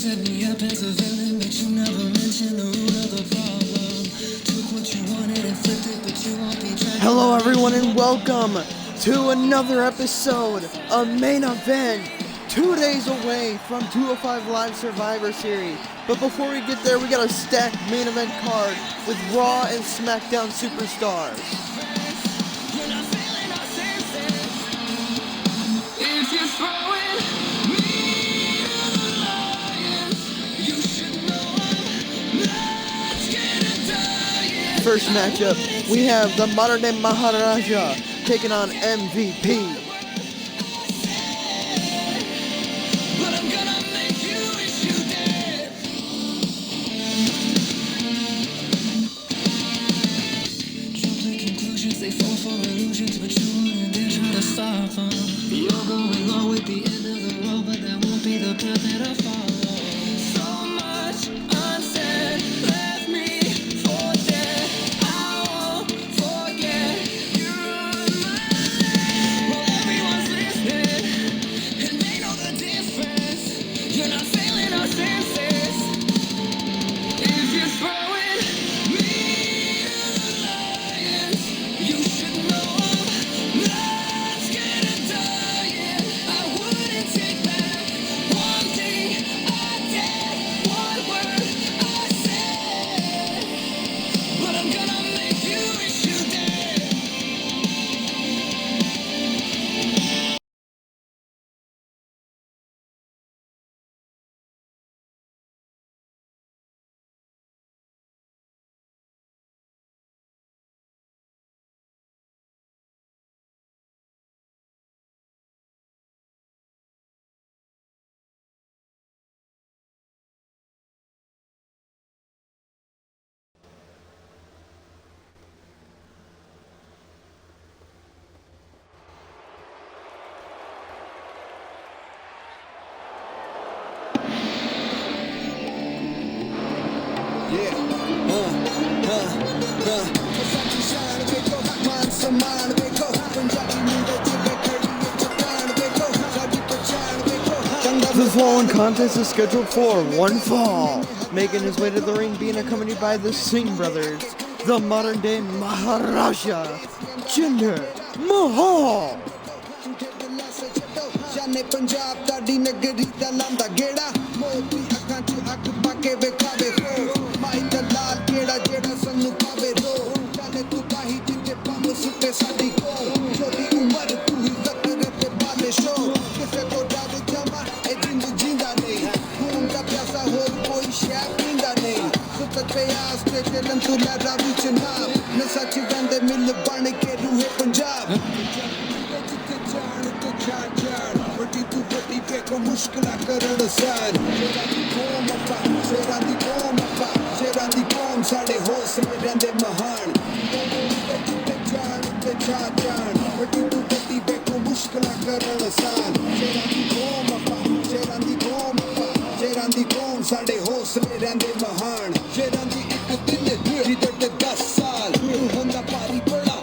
set me up as a villain, but you never mentioned the root of the problem. Took what you wanted and flipped it, but you won't be trying. Hello everyone and welcome to another episode of Main Event, 2 days away from 205 Live Survivor Series. But before we get there, we got a stacked Main Event card with Raw and SmackDown Superstars. You're not feeling our senses. If you're throwing me to the lions, you should know I'm not scared of dying. First matchup, we have the Modern Day Maharaja taking on MVP. But I'm gonna make you wish you did. Jump to conclusions, they fall for illusions, but you wouldn't dare try to stop them. You're going on with the end of the road, but that won't be the path that I follow. So much unsaid left me for dead. I won't forget you ruined my life. Well, everyone's listening, and they know the difference. You're not failing our senses. If you're throwing me to the lions, you should know I'm not scared of dying. I wouldn't take back one thing I did, one word I said. But I'm gonna make you wish you did. The following contest is scheduled for one fall. Making his way to the ring, being accompanied by the Singh brothers, the Modern Day Maharaja, Jinder Mahal. ਜਾਨੇ ਪੰਜਾਬ ਤੁਹਾਡੀ ਨਗਰੀ ਦਾ ਲਾਂਦਾ ਗੇੜਾ ਮੋਤੀ ਅੱਖਾਂ 'ਚ ਅੱਖ ਪਾ ਕੇ ਵੇਖਾਵੇ ਹੋ ਮਾਈ ਦਾ ਲਾਲ ਗੇੜਾ ਜਿਹੜਾ ਸਾਨੂੰ ਪਾਵੇ ਰੋ ਜਾਨੇ ਤੂੰ ਕਾਹੀ ਜਿੱਤੇ ਪੰਮ ਸੁੱਟੇ ਸਾਡੀ ਕੋ ਛੋਟੀ ਉਮਰ ਤੂੰ ਹੀ ਜ਼ਕਰ ਤੇ ਬਾਲੇ ਸ਼ੋ ਕਿਸੇ ਤੋਂ ਡਰ ਜਮਾ ਇਹ ਜਿੰਦ ਜਿੰਦਾ ਨਹੀਂ ਖੂਨ ਦਾ ਪਿਆਸਾ ਹੋਰ ਕੋਈ ਸ਼ੈ ਪੀਂਦਾ ਨਹੀਂ ਸੁੱਤ ਪਿਆਸ ਤੇ ਚੱਲਣ ਤੂੰ ਲਹਿਰਾ ਵਿੱਚ ਨਾਮ ਨੇ ਸੱਚ ਵੰਦੇ ਮਿਲ ਬਣ ਕੇ ਰੂਹੇ ਪੰਜਾਬ ਵੱਡੀ ਤੂੰ ਵੱਡੀ ਵੇਖੋ ਮੁਸ਼ਕਿਲਾਂ ਕਰਨ ਸਾਰ ਸ਼ੇਰਾਂ ਦੀ ਕੌਮ ਸਾਡੇ ਹੌਸਲੇ ਰਹਿੰਦੇ ਮਹਾਨ ਜਿੱਤੇ ਜਾਣ ਤੇ ਜਾਣ ਵੱਡੀ ਤੂੰ ਵੱਡੀ ਵੇਖੋ ਮੁਸ਼ਕਿਲਾਂ ਕਰਨ ਸਾਰ ਸ਼ੇਰਾਂ ਦੀ ਕੌਮ ਸਾਡੇ ਹੌਸਲੇ ਰਹਿੰਦੇ ਮਹਾਨ ਸ਼ੇਰਾਂ ਦੀ ਇੱਕ ਦਿਨ ਜਿਹਦੇ ਤੇ 10 ਸਾਲ ਤੂੰ ਹੁੰਦਾ ਭਾਰੀ ਬੜਾ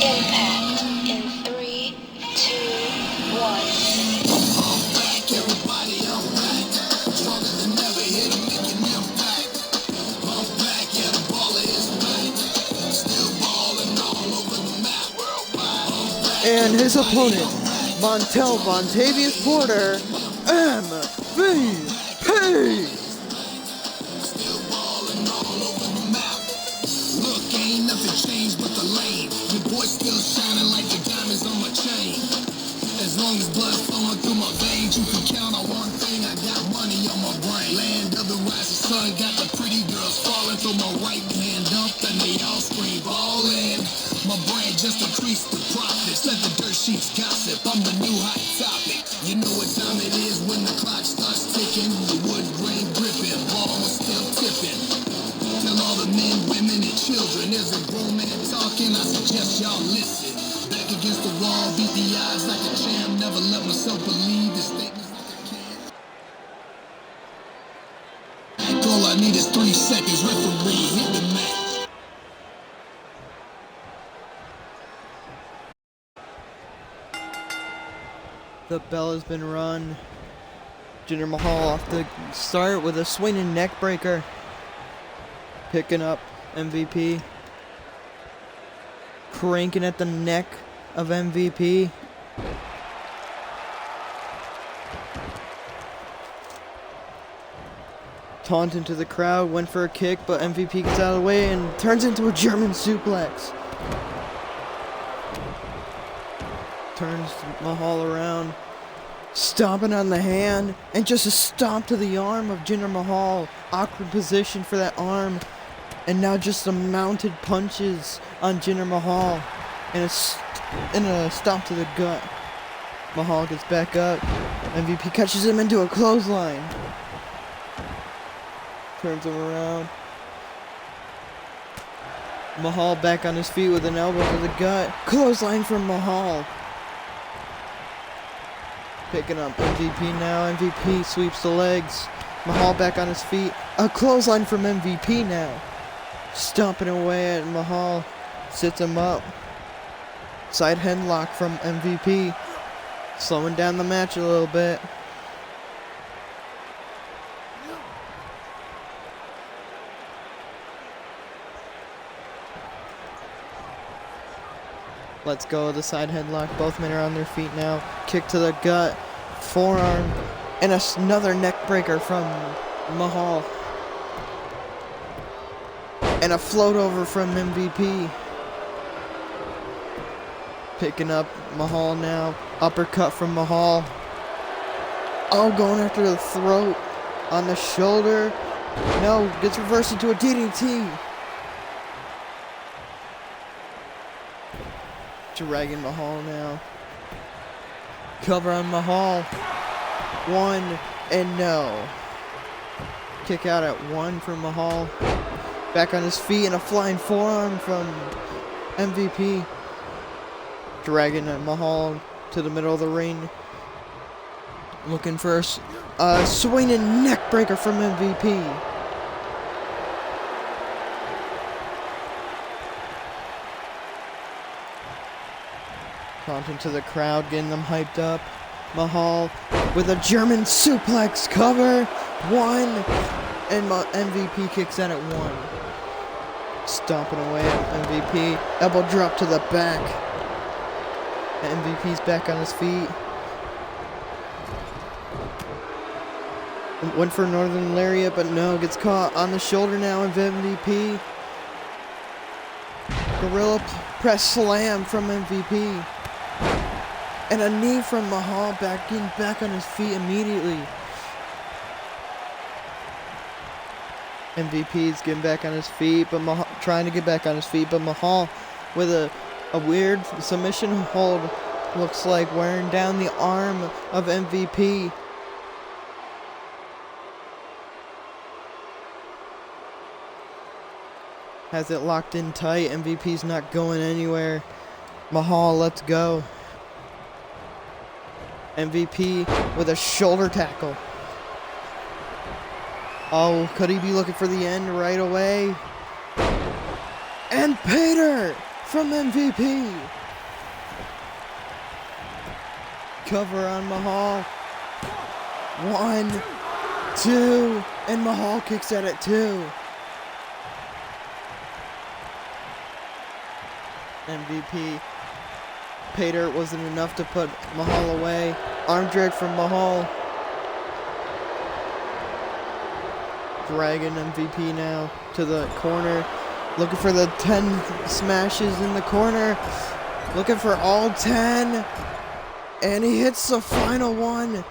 Impact in 3, 2, 1. And his opponent, Montel Vontavious Porter, MVP. Look, ain't nothing changed but the lane. Your boy still shining like the diamonds on my chain. As long as blood flowing through my veins, you can count on one thing. I got money on my brain. Land of the rising sun, got the pretty girls falling. Throw my right hand up and they all scream ballin'. My brain just increased the profits. Let the dirt sheets gossip. I'm the new hot topic. You know what time it is when the clock starts ticking. The wood grain gripping, ball still tipping. Tell all the men, women, and children, there's a grown man talking. I suggest y'all listen. Back against the wall, beat the odds like a champ. Never let myself believe the statements like a king. I need is 3 seconds. Referee, hit the match. The bell has been run. Jinder Mahal off the start with a swinging neck breaker. Picking up MVP. Cranking at the neck of MVP. Taunting to the crowd, went for a kick, but MVP gets out of the way and turns into a German suplex. Turns Mahal around, stomping on the hand, and just a stomp to the arm of Jinder Mahal. Awkward position for that arm, and now just some mounted punches on Jinder Mahal, and a stomp to the gut. Mahal gets back up, MVP catches him into a clothesline. Turns him around. Mahal back on his feet with an elbow to the gut. Clothesline from Mahal. Picking up MVP now. MVP sweeps the legs. Mahal back on his feet. A clothesline from MVP now. Stomping away at Mahal. Sits him up. Side headlock from MVP. Slowing down the match a little bit. Let's go, the side headlock. Both men are on their feet now. Kick to the gut, forearm, and another neck breaker from Mahal. And a float over from MVP. Picking up Mahal now. Uppercut from Mahal. Oh, going after the throat. On the shoulder. No, gets reversed into a DDT. Dragging Mahal now. Cover on Mahal. 1 and no. Kick out at 1 from Mahal. Back on his feet and a flying forearm from MVP. Dragging Mahal to the middle of the ring. Looking for a swinging neck breaker from MVP. Taunting to the crowd, getting them hyped up. Mahal with a German suplex cover. 1. And MVP kicks out at 1. Stomping away at MVP. Elbow drop to the back. MVP's back on his feet. Went for Northern Lariat, but no. Gets caught on the shoulder now of MVP. Gorilla press slam from MVP. And a knee from Mahal, getting back on his feet immediately. MVP's getting back on his feet, but Mahal trying to get back on his feet, but Mahal with a weird submission hold, looks like wearing down the arm of MVP. Has it locked in tight. MVP's not going anywhere. Mahal, let's go. MVP with a shoulder tackle. Oh, could he be looking for the end right away? And Pater from MVP. Cover on Mahal. 1, 2, and Mahal kicks out at 2. MVP. Pater wasn't enough to put Mahal away. Arm drag from Mahal. Dragging MVP now to the corner. Looking for the 10 smashes in the corner. Looking for all 10. And he hits the final one.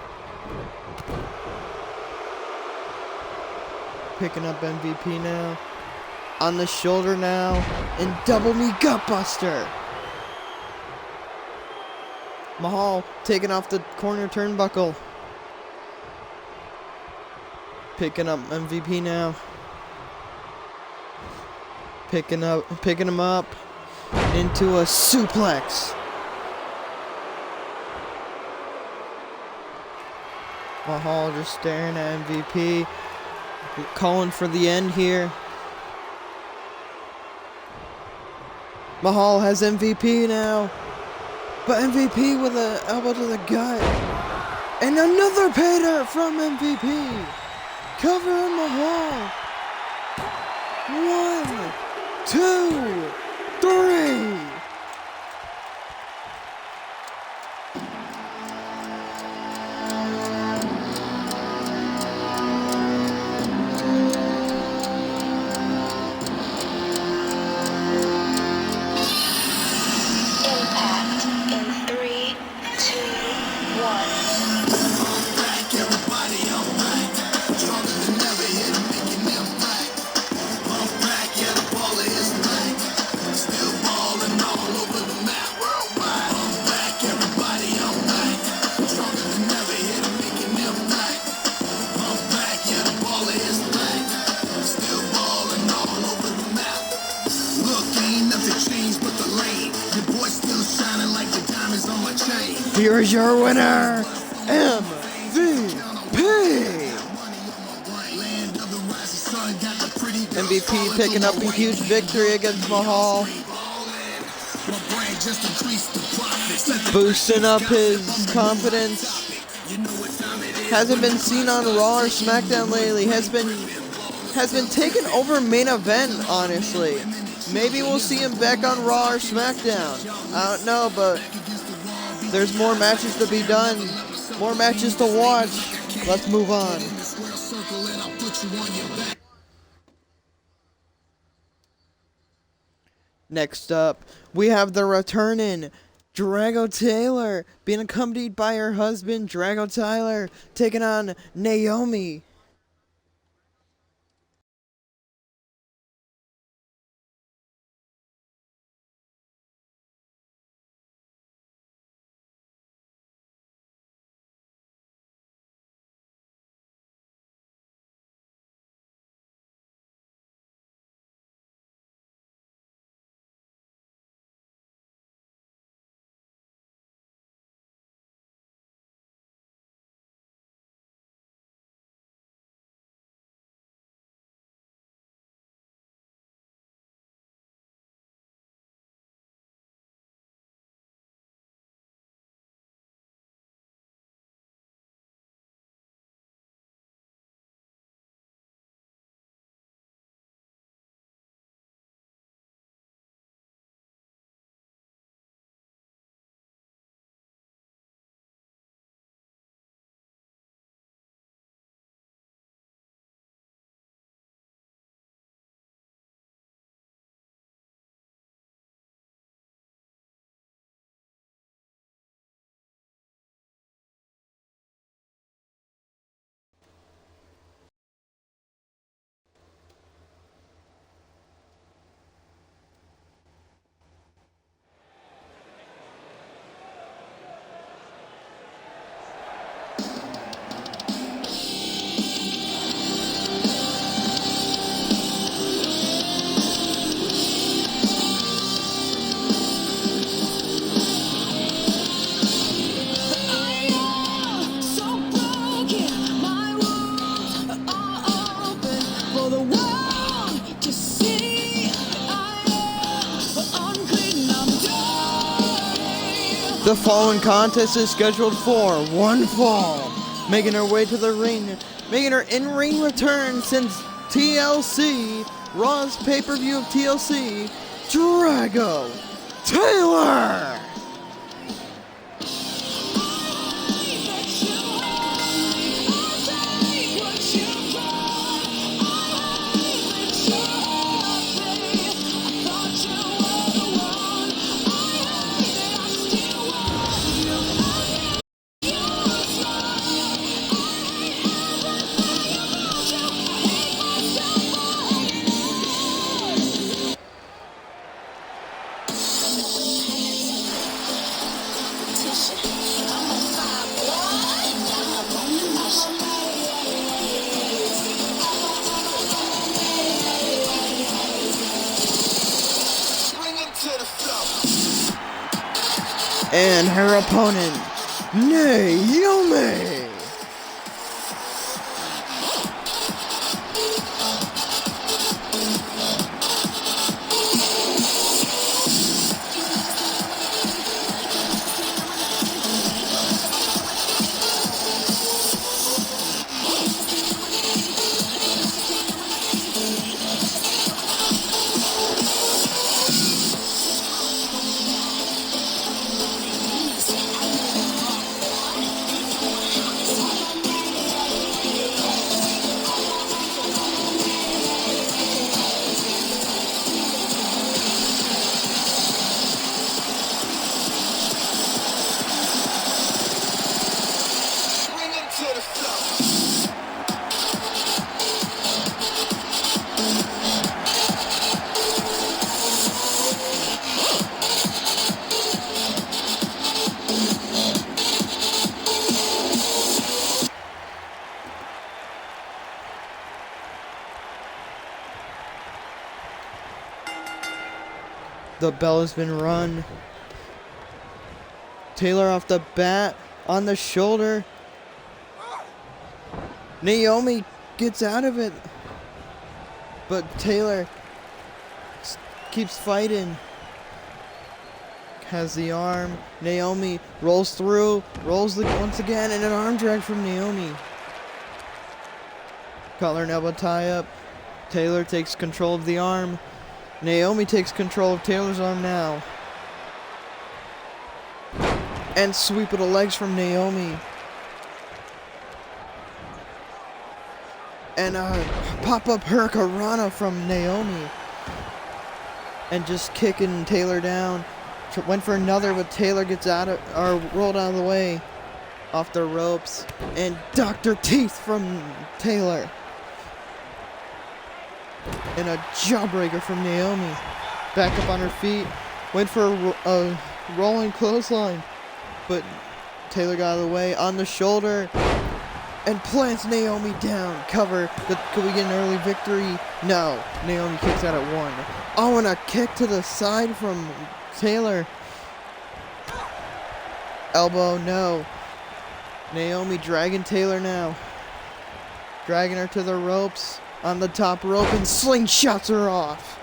Picking up MVP now. On the shoulder now. And double knee gutbuster. Mahal taking off the corner turnbuckle. Picking up MVP now. Picking him up into a suplex. Mahal just staring at MVP. calling for the end here. Mahal has MVP now. But MVP with an elbow to the gut. And another pay dirt from MVP. Covering Mahal. 1, 2, 3. Impact in 3, 2, 1. Back, everybody, I'm back. Stronger than ever, here to make an impact. I'm back, yeah, the baller is back. Still balling all over the map, worldwide. I'm back, everybody, I'm back. Stronger than ever, here to make an impact. I'm back, yeah, the baller is back. Still balling all over the map. Look, ain't nothing changed but the lane. Your boy still shining like the diamonds on my chain. Here is your winner, MVP. MVP picking up a huge victory against Mahal, boosting up his confidence. Hasn't been seen on Raw or SmackDown lately. Has been taken over main event, honestly. Maybe we'll see him back on Raw or SmackDown. I don't know, but there's more matches to be done, more matches to watch. Let's move on. Next up, we have the returning Drago Taylor being accompanied by her husband, Drago Tyler, taking on Naomi. The following contest is scheduled for one fall, making her way to the ring, making her in-ring return since TLC, Raw's pay-per-view of TLC, Drago Taylor. And her opponent, Naomi. The bell has been run. Taylor off the bat, on the shoulder. Naomi gets out of it. But Taylor keeps fighting. Has the arm. Naomi rolls through, once again, and an arm drag from Naomi. Collar and elbow tie up. Taylor takes control of the arm. Naomi takes control of Taylor's arm now. And sweep of the legs from Naomi. And a pop-up hurricanrana from Naomi. And just kicking Taylor down. Went for another, but Taylor gets rolled out of the way. Off the ropes. And Dr. Teeth from Taylor. And a jawbreaker from Naomi. Back up on her feet. Went for a rolling clothesline. But Taylor got out of the way. On the shoulder. And plants Naomi down. Cover. Could we get an early victory? No. Naomi kicks out at 1. Oh, and a kick to the side from Taylor. Elbow, no. Naomi dragging Taylor now. Dragging her to the ropes. On the top rope and slingshots her off.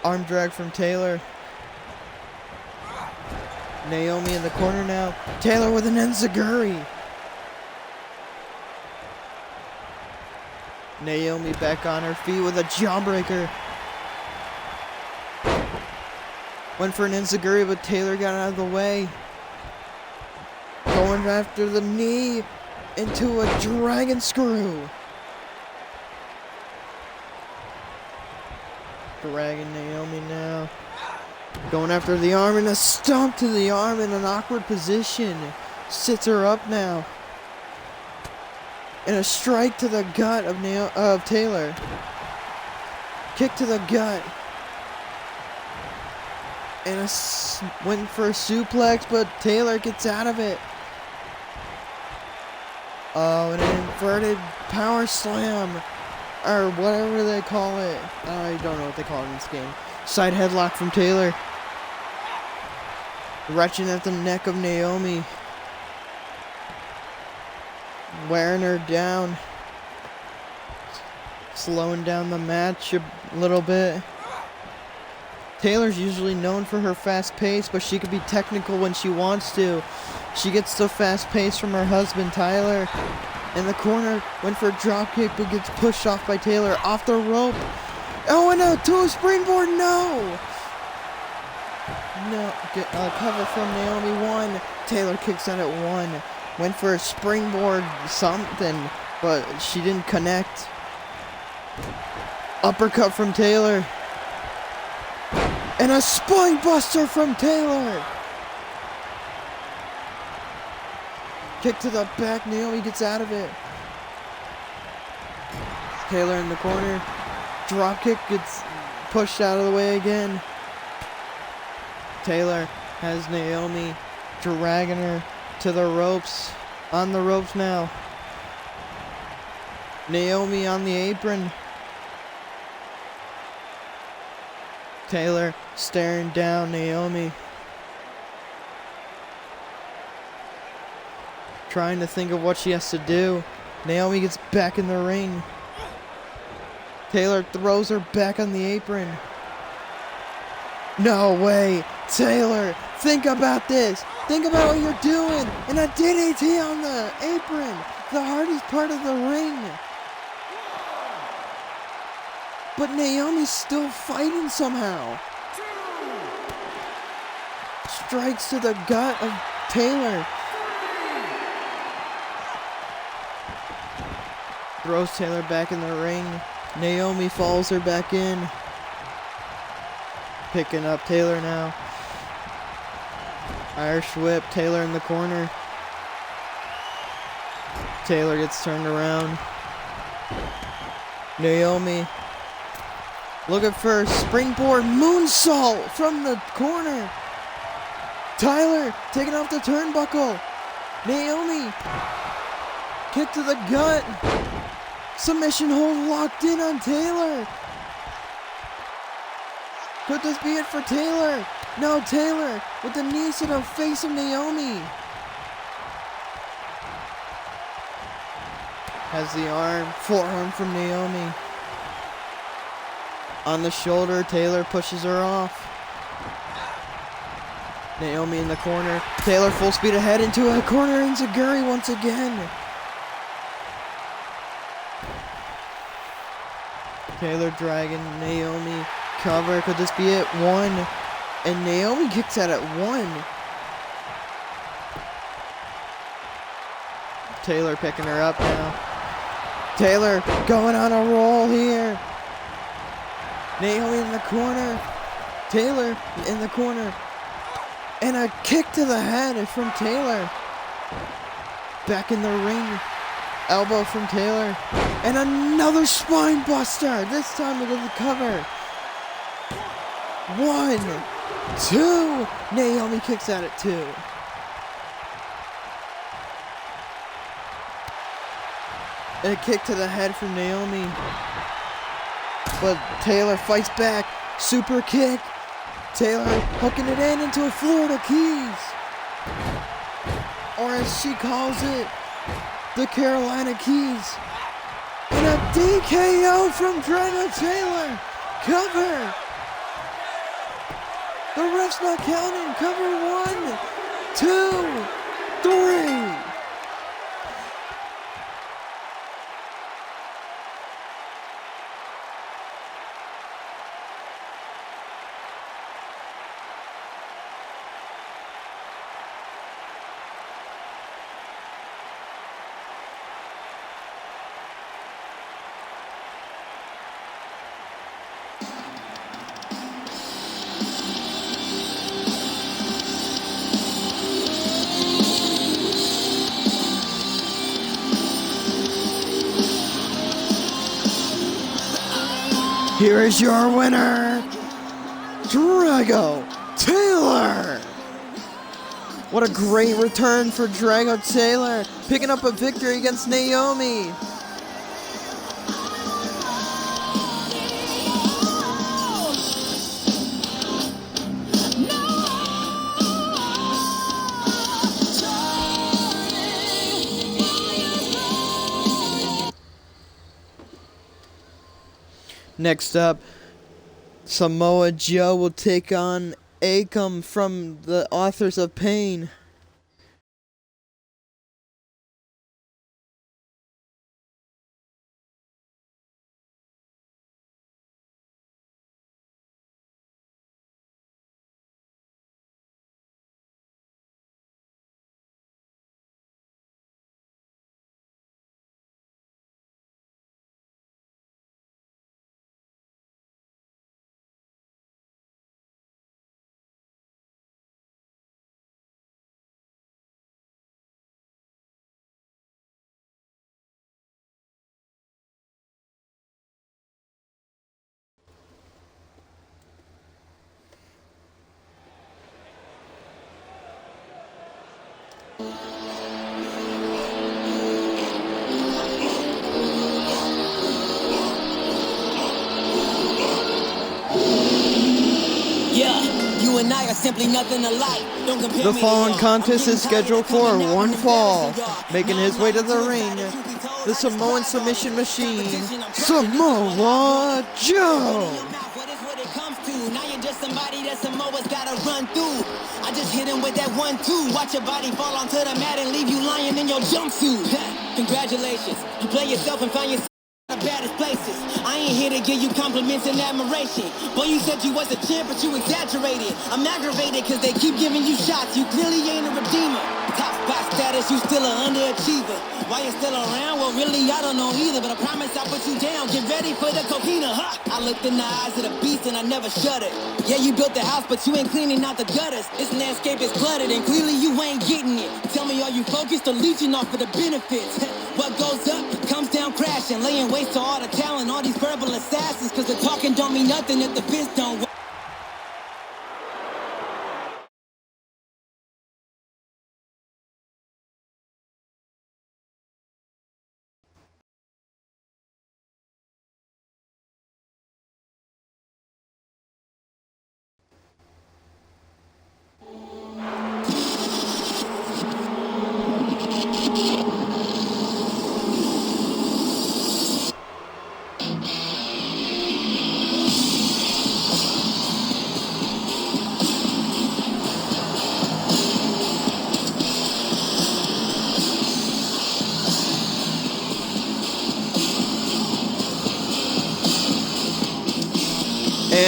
Arm drag from Taylor. Naomi in the corner now. Taylor with an enziguri. Naomi back on her feet with a jawbreaker. Went for an enziguri, but Taylor got out of the way. Going after the knee into a dragon screw. Dragging Naomi now. Going after the arm and a stomp to the arm in an awkward position. Sits her up now. And a strike to the gut of Taylor. Kick to the gut. And went for a suplex, but Taylor gets out of it. Oh, and an inverted power slam. Or whatever they call it. I don't know what they call it in this game. Side headlock from Taylor. Retching at the neck of Naomi. Wearing her down. Slowing down the match a little bit. Taylor's usually known for her fast pace, but she could be technical when she wants to. She gets the fast pace from her husband, Tyler. In the corner, went for a drop kick, but gets pushed off by Taylor. Off the rope. Oh, and to a springboard, no! No, cover from Naomi, 1. Taylor kicks out at 1. Went for a springboard something, but she didn't connect. Uppercut from Taylor. And a spine buster from Taylor. Kick to the back. Naomi gets out of it. Taylor in the corner. Drop kick gets pushed out of the way again. Taylor has Naomi dragging her to the ropes. On the ropes now. Naomi on the apron. Taylor staring down Naomi. Trying to think of what she has to do. Naomi gets back in the ring. Taylor throws her back on the apron. No way. Taylor, think about this. Think about what you're doing. And a DDT on the apron. The hardest part of the ring. But Naomi's still fighting somehow. Strikes to the gut of Taylor. Throws Taylor back in the ring. Naomi follows her back in. Picking up Taylor now. Irish whip, Taylor in the corner. Taylor gets turned around. Naomi looking for a springboard moonsault from the corner. Tyler taking off the turnbuckle. Naomi kick to the gut. Submission hold locked in on Taylor. Could this be it for Taylor? No, Taylor with the knees to the face of Naomi. Has the forearm from Naomi. On the shoulder, Taylor pushes her off. Naomi in the corner. Taylor full speed ahead into a corner enziguri once again. Taylor dragging Naomi. Cover. Could this be it? One. And Naomi kicks out at one. Taylor picking her up now. Taylor going on a roll here. Naomi in the corner. Taylor in the corner. And a kick to the head from Taylor. Back in the ring. Elbow from Taylor. And another spine buster. This time with the cover. 1, 2. Naomi kicks out at 2. And a kick to the head from Naomi. But Taylor fights back. Super kick. Taylor hooking it into a Florida Keys. Or as she calls it, the Carolina Keys. And a DKO from Drago Taylor. Cover. The ref's not counting. Cover 1, 2, 3. Here is your winner, Drago Taylor. What a great return for Drago Taylor, picking up a victory against Naomi. Next up, Samoa Joe will take on Akam from the Authors of Pain. You and I are simply nothing alike. Don't compare The me to following y'all. contest I'm is getting scheduled tired of for coming out one with fall. the best of y'all. Making his way to the ring, the Samoan submission machine, Samoa Joe. Now you're just somebody that Samoa's gotta run through. I just hit him with that 1-2. Watch your body fall onto the mat and leave you lying in your jumpsuit. Congratulations, you play yourself and find yourself in the baddest places. I ain't here to give you compliments and admiration. Boy, you said you was a champ, but you exaggerated. I'm aggravated cause they keep giving you shots. You clearly ain't a redeemer. Top spot status, you still an underachiever. Why you still around? Well, really, I don't know either. But I promise I'll put you down. Get ready for the coquina, huh? I looked in the eyes of the beast and I never shuddered. Yeah, you built the house, but you ain't cleaning out the gutters. This landscape is cluttered and clearly you ain't getting it. Tell me, are you focused or leeching off of the benefits? What goes up comes down crashing, laying waste to all the talent, all these verbal assassins. Cause the talking don't mean nothing if the fist don't work.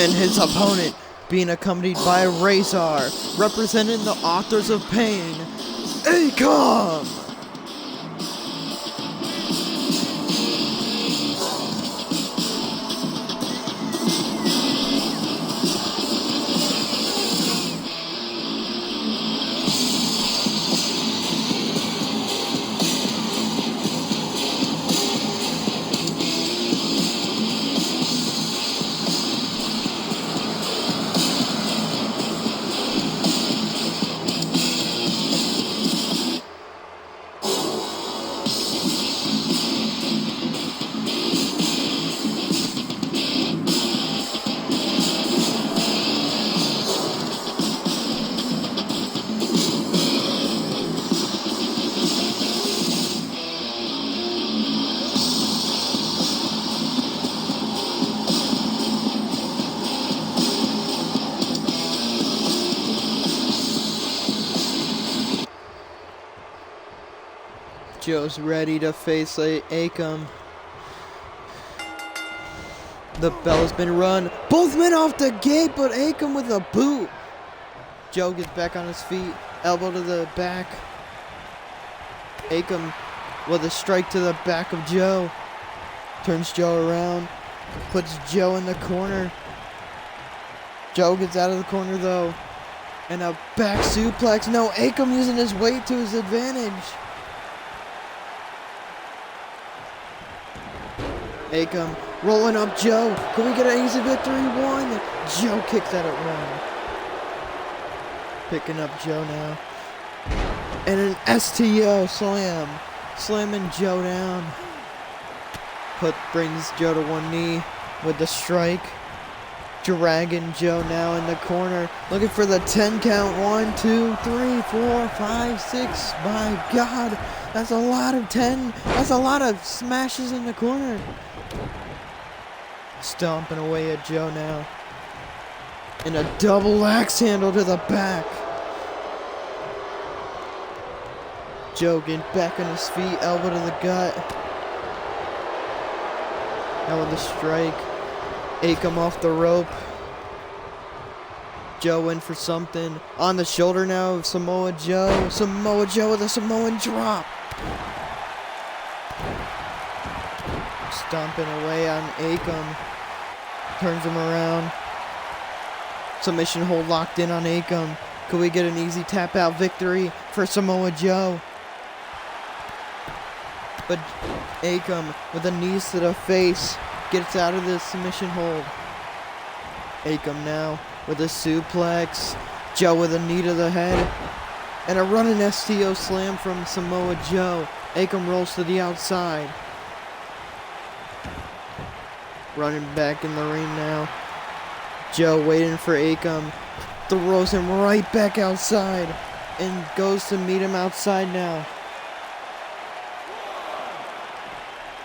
and his opponent being accompanied by Razor, representing the Authors of Pain, Akam! Joe's ready to face Akam. The bell's been run. Both men off the gate, but Akam with a boot. Joe gets back on his feet. Elbow to the back. Akam with a strike to the back of Joe. Turns Joe around. Puts Joe in the corner. Joe gets out of the corner though. And a back suplex. No, Akam using his weight to his advantage. Akam rolling up Joe. Can we get an easy victory? 1. Joe kicks that at 1. Picking up Joe now. And an STO slam. Slamming Joe down. Brings Joe to one knee with the strike. Dragging Joe now in the corner. Looking for the 10 count. 1, 2, 3, 4, 5, 6. My God. That's a lot of 10. That's a lot of smashes in the corner. Stomping away at Joe now. And a double axe handle to the back. Joe getting back on his feet. Elbow to the gut. Now with the strike. Akam off the rope. Joe in for something. On the shoulder now of Samoa Joe. Samoa Joe with a Samoan drop. Stomping away on Akam. Turns him around. Submission hold locked in on Akam. Could we get an easy tap out victory for Samoa Joe? But Akam with a knees to the face gets out of the submission hold. Akam now with a suplex. Joe with a knee to the head. And a running STO slam from Samoa Joe. Akam rolls to the outside. Running back in the ring now. Joe waiting for Akam. Throws him right back outside. And goes to meet him outside now.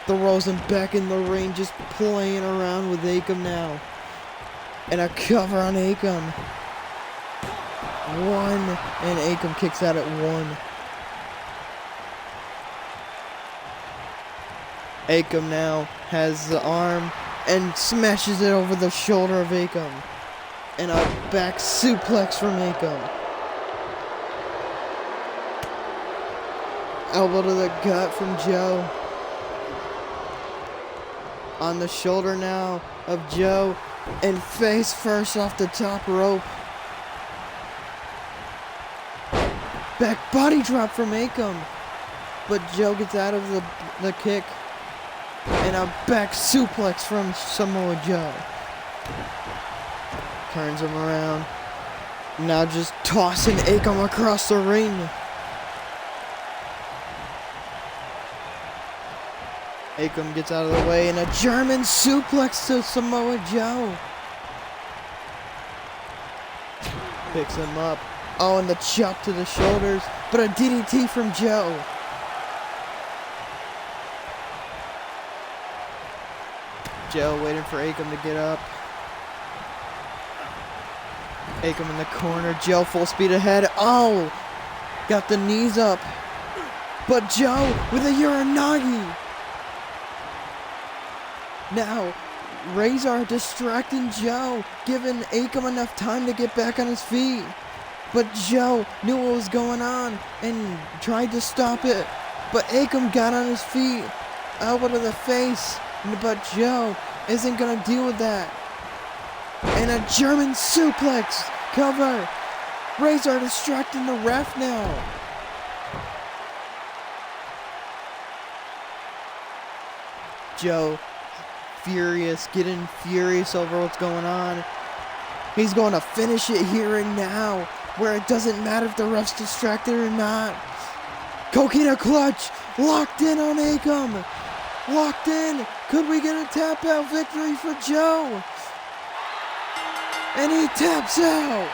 Throws him back in the ring, just playing around with Akam now. And a cover on Akam. 1, and Akam kicks out at 1. Akam now has the arm and smashes it over the shoulder of Akam. And a back suplex from Akam. Elbow to the gut from Joe. On the shoulder now of Joe. And face first off the top rope. Back body drop from Akam. But Joe gets out of the kick. And a back suplex from Samoa Joe. Turns him around. Now just tossing Akam across the ring. Akam gets out of the way and a German suplex to Samoa Joe. Picks him up. Oh, and the chop to the shoulders. But a DDT from Joe. Joe waiting for Akam to get up. Akam in the corner. Joe full speed ahead. Oh! Got the knees up. But Joe with a Uranagi. Now Razor distracting Joe, giving Akam enough time to get back on his feet. But Joe knew what was going on and tried to stop it. But Akam got on his feet, elbow to the face. But Joe isn't going to deal with that. And a German suplex cover. Razor distracting the ref now. Joe getting furious over what's going on. He's going to finish it here and now, where it doesn't matter if the ref's distracted or not. Coquina clutch, locked in on Akam. Locked in. Could we get a tap out victory for Joe? And he taps out.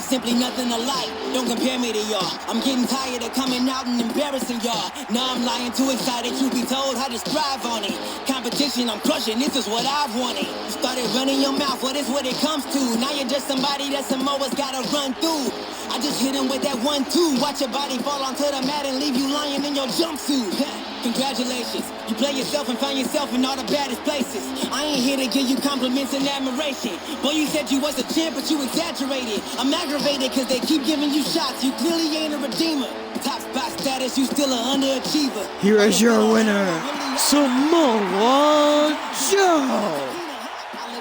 Simply nothing alike. Don't compare me to y'all. I'm getting tired of coming out and embarrassing y'all. Now I'm lying, too excited. Truth be told, I just thrive on it. Competition, I'm crushing. This is what I've wanted. You started running your mouth. What is what it comes to? Now you're just somebody that Samoa's gotta run through. I just hit him with that 1-2. Watch your body fall onto the mat and leave you lying in your jumpsuit. Congratulations. You play yourself and find yourself in all the baddest places. I ain't here to give you compliments and admiration. Boy, you said you was a champ, but you exaggerated. I'm aggravated because they keep giving you shots. You clearly ain't a redeemer. Top spot status, you still an underachiever. Here is your winner, Samoa Joe.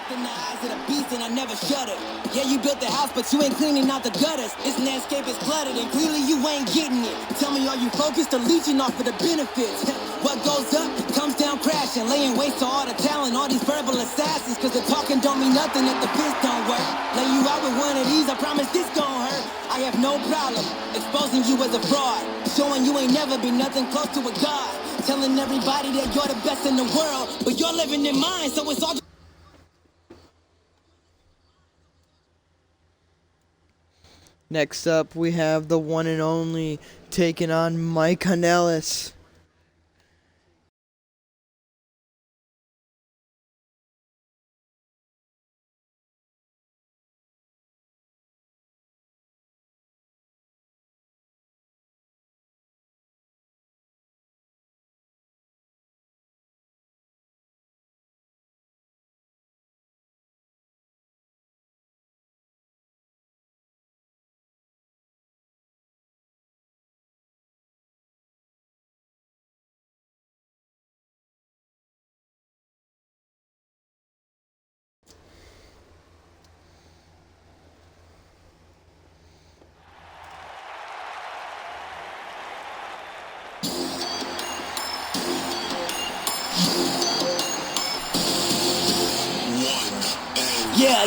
In the eyes of the beast and I never shudder. Yeah, you built the house, but you ain't cleaning out the gutters. This landscape is cluttered and clearly you ain't getting it. Tell me, are you focused or leeching off of the benefits? What goes up comes down crashing, laying waste to all the talent, all these verbal assassins. Cause the talking don't mean nothing if the fist don't work. Lay you out with one of these, I promise this gon' hurt. I have no problem exposing you as a fraud, showing you ain't never been nothing close to a god. Telling everybody that you're the best in the world, but you're living in mine, so it's all. Next up, we have the one and only taking on Mike Kanellis.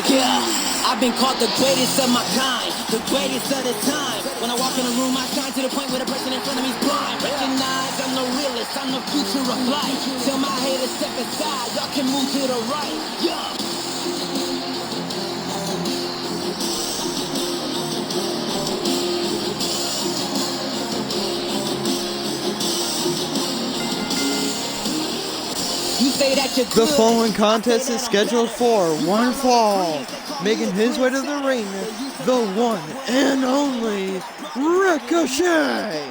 Yeah, I've been called the greatest of my kind, the greatest of the time. When I walk in a room, I shine to the point where the person in front of me's blind. Recognize I'm the realest, I'm the future of life. Tell my haters step aside, y'all can move to the right. Yeah. The following contest is scheduled for one fall. Making his way to the ring, the one and only Ricochet.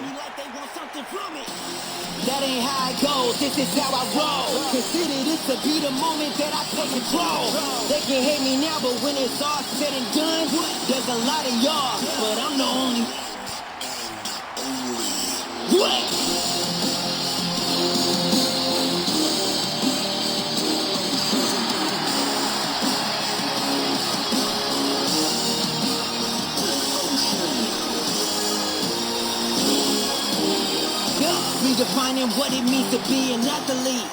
That ain't how it goes, this is how I roll. Consider this to be the moment that I take control. They can hate me now, but when it's all said and done, there's a lot of y'all, but I'm the only. What? Defining what it means to be an athlete.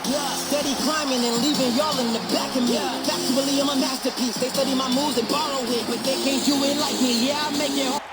Steady climbing and leaving y'all in the back of me. Factually, I'm a masterpiece. They study my moves and borrow it, but they can't do it like me. Yeah, I make it hard.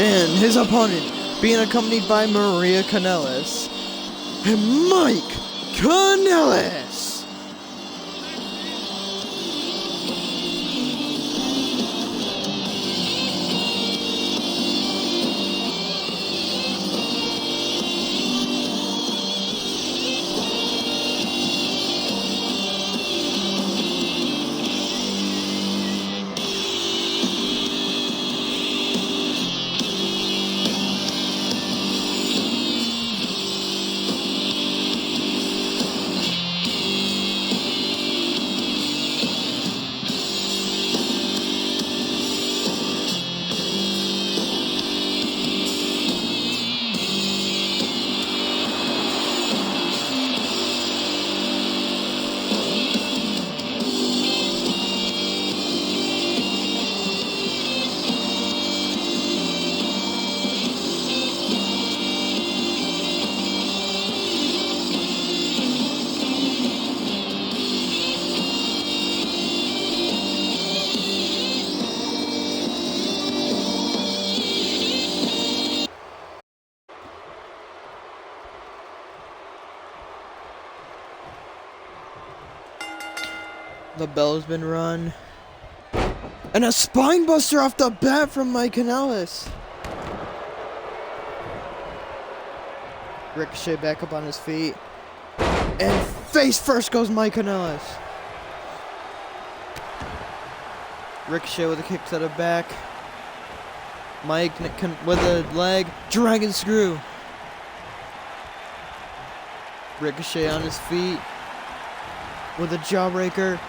And his opponent being accompanied by Maria Kanellis and Mike Kanellis. The bell's been run. And a spine buster off the bat from Mike Kanellis. Ricochet back up on his feet. And face first goes Mike Kanellis. Ricochet with a kick to the back. Mike with a leg. Dragon screw. Ricochet on his feet. With a jawbreaker.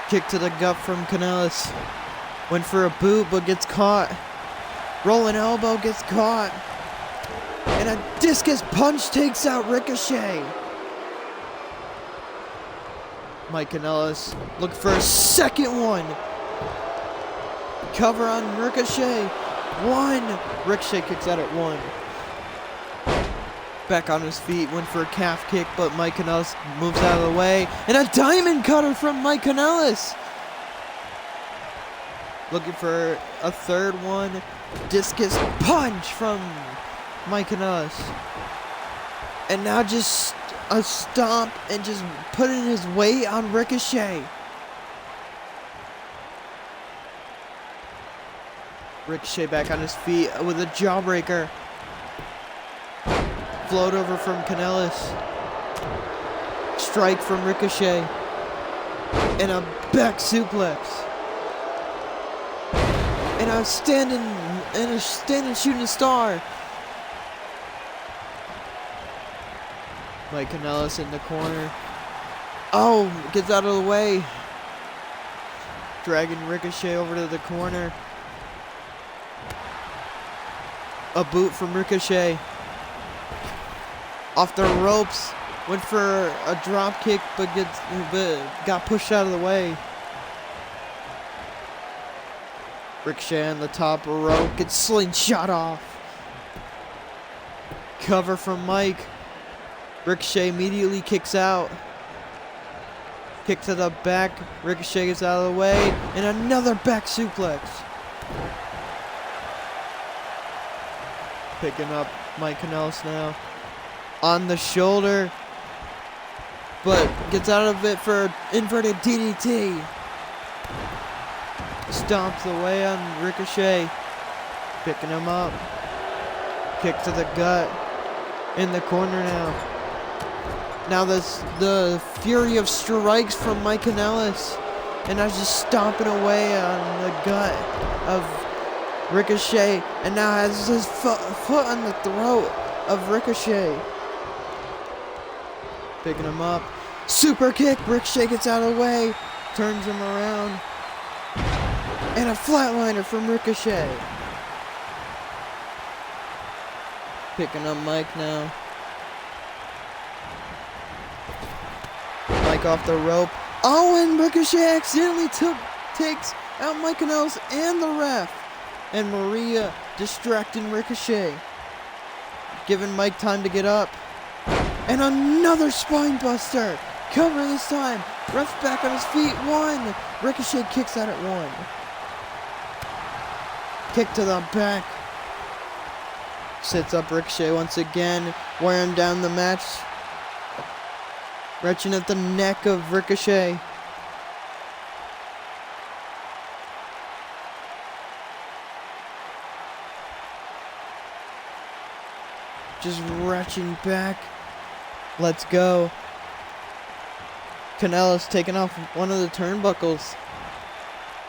Kick to the gut from Kanellis. Went for a boot but gets caught. Rolling elbow gets caught. And a discus punch takes out Ricochet. Mike Kanellis looking for a second one. Cover on Ricochet. One. Ricochet kicks out at one. Back on his feet, went for a calf kick, but Mike Kanellis moves out of the way. And a diamond cutter from Mike Kanellis. Looking for a third one. Discus punch from Mike Kanellis. And now just a stomp and just putting his weight on Ricochet. Ricochet back on his feet with a jawbreaker. Float over from Kanellis. Strike from Ricochet. And a back suplex. And a standing shooting star. Mike Kanellis in the corner. Oh, gets out of the way. Dragging Ricochet over to the corner. A boot from Ricochet. Off the ropes, went for a drop kick, but got pushed out of the way. Ricochet on the top rope, gets slingshot off. Cover from Mike. Ricochet immediately kicks out. Kick to the back, Ricochet gets out of the way, and another back suplex. Picking up Mike Kanellis now. On the shoulder, but gets out of it for inverted DDT. Stomps away on Ricochet. Picking him up. Kick to the gut. In the corner now. Now the fury of strikes from Mike Kanellis. And now just stomping away on the gut of Ricochet. And now has his foot on the throat of Ricochet. Picking him up. Super kick. Ricochet gets out of the way. Turns him around. And a flatliner from Ricochet. Picking up Mike now. Mike off the rope. Oh, and Ricochet accidentally takes out Mike Kanellis and the ref. And Maria distracting Ricochet. Giving Mike time to get up. And another spine buster. Cover this time. Ref's back on his feet. One. Ricochet kicks out at one. Kick to the back. sets up Ricochet once again, wearing down the match. Wrenching at the neck of Ricochet. Just wrenching back. Let's go. Kanellis taking off one of the turnbuckles.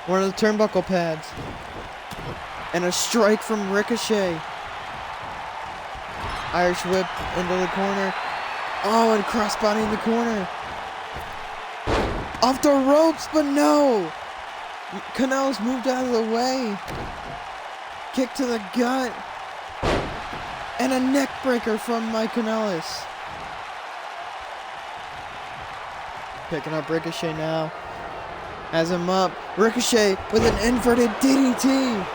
One of the turnbuckle pads. And a strike from Ricochet. Irish whip into the corner. Oh, and crossbody in the corner. Off the ropes, but no. Kanellis moved out of the way. Kick to the gut. And a neck breaker from Mike Kanellis. Picking up Ricochet now. Has him up. Ricochet with an inverted DDT.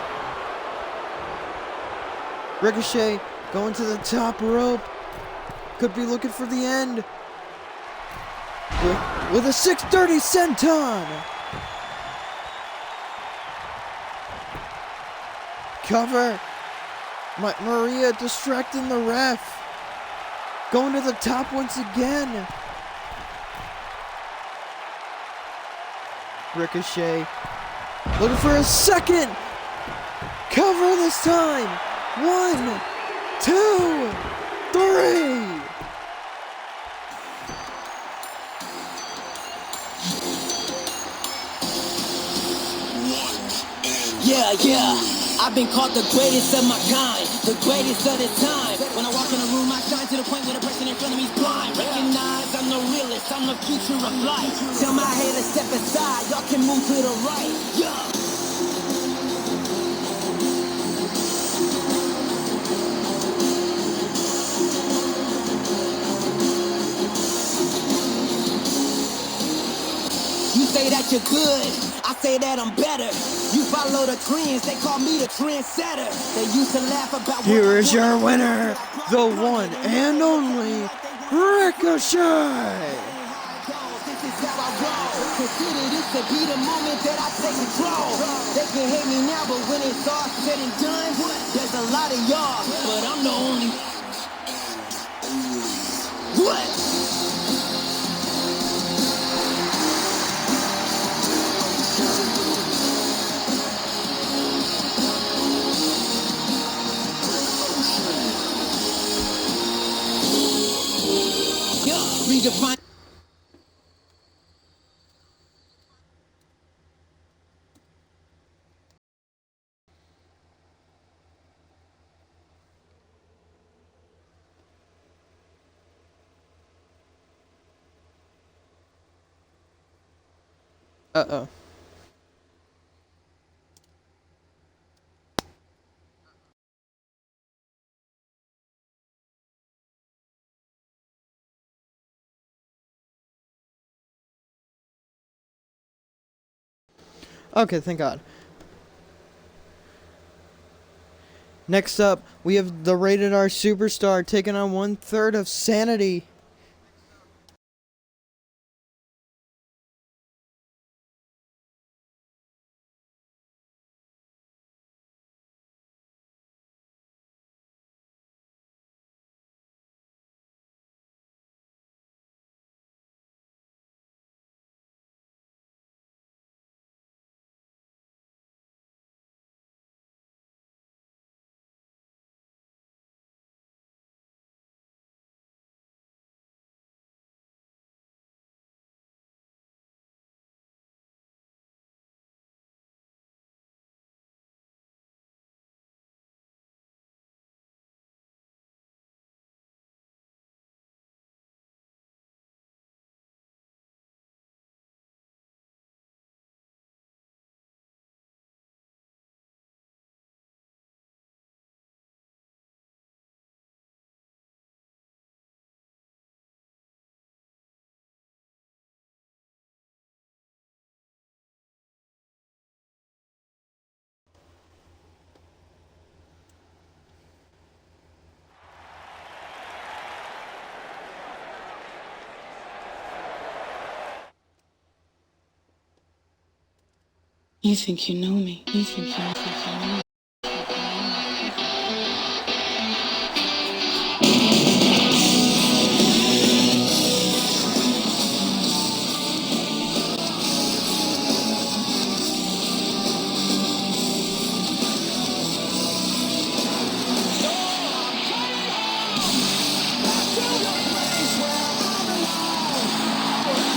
Ricochet going to the top rope. Could be looking for the end. With a 630 senton. Cover. Maria distracting the ref. Going to the top once again. Ricochet looking for a second. Cover this time. 1, 2, 3. Yeah. I've been called the greatest of my kind, the greatest of the time. When I walk in a room, I shine to the point where the person in front of me's blind. Recognize I'm the realest, I'm the future of life. Tell my haters step aside, y'all can move to the right. Yeah. You say that you're good, I say that I'm better. You follow the trends, they call me the trendsetter. They used to laugh about. Here is your winner, the one and only Ricochet. This is how I roll. Consider this to be the moment that I take control. They can hate me now, but when it's all said and done, there's a lot of y'all, but I'm the only. What? Redefine. Uh-oh. Okay, thank God. Next up, we have the Rated R Superstar taking on 1/3 of Sanity. You think you know me. You think you know me.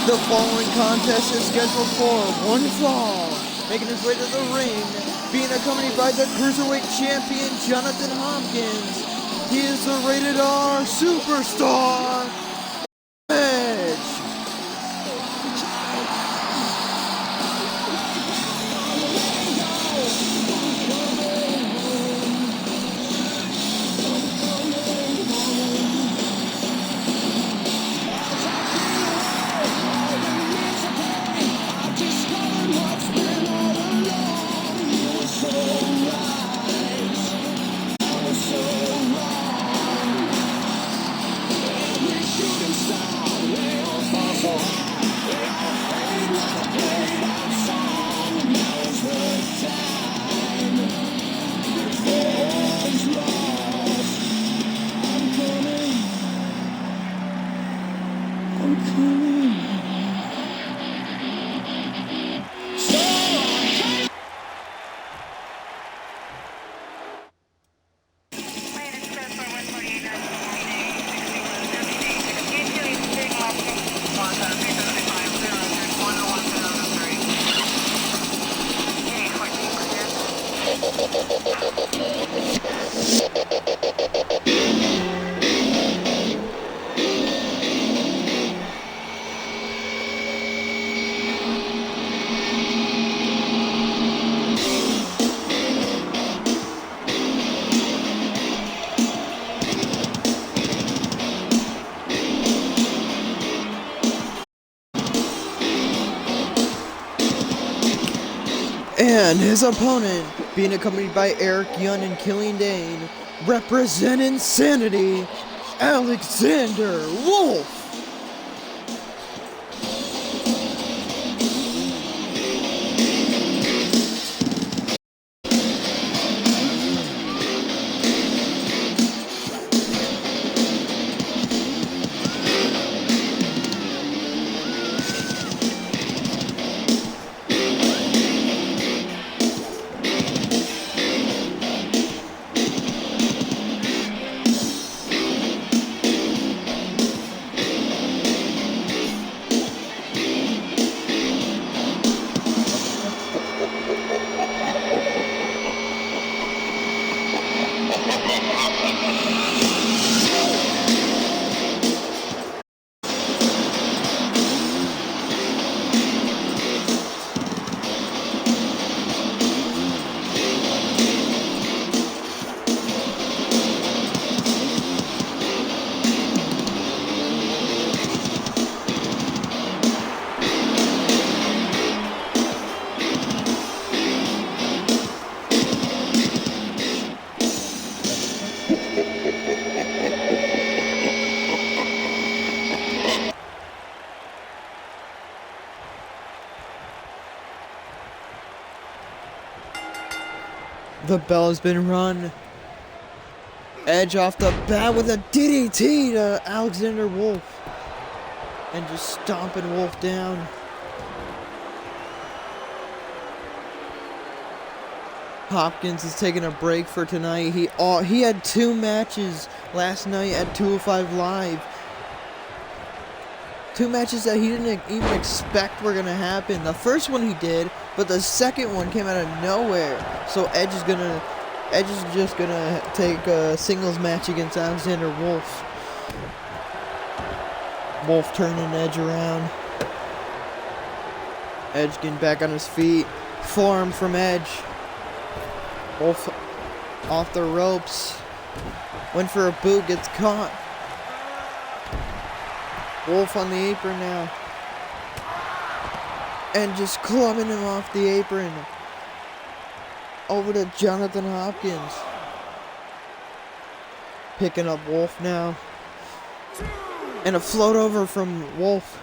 The following contest is scheduled for one fall. Making his way to the ring, being accompanied by the Cruiserweight Champion Jonathan Hopkins. He is the Rated R Superstar, Edge. And his opponent, being accompanied by Eric Young and Killian Dane, represent Insanity, Alexander Wolf. The bell has been run. Edge off the bat with a DDT to Alexander Wolf. And just stomping Wolf down. Hopkins is taking a break for tonight. He had 2 matches last night at 205 Live. 2 matches that he didn't even expect were gonna happen. The first one he did, but the second one came out of nowhere. So Edge is just gonna take a singles match against Alexander Wolf. Wolf turning Edge around. Edge getting back on his feet. Forearm from Edge. Wolf off the ropes. Went for a boot, gets caught. Wolf on the apron now. And just clubbing him off the apron. Over to Jonathan Hopkins. Picking up Wolf now. And a float over from Wolf.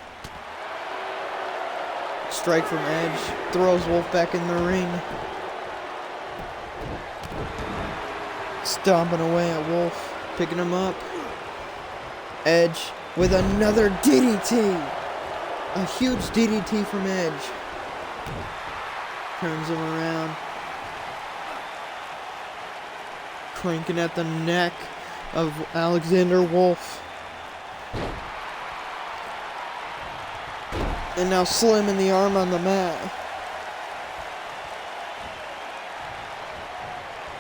Strike from Edge. Throws Wolf back in the ring. Stomping away at Wolf. Picking him up. Edge with another DDT. A huge DDT from Edge. Turns him around. Cranking at the neck of Alexander Wolf. And now Slim in the arm on the mat.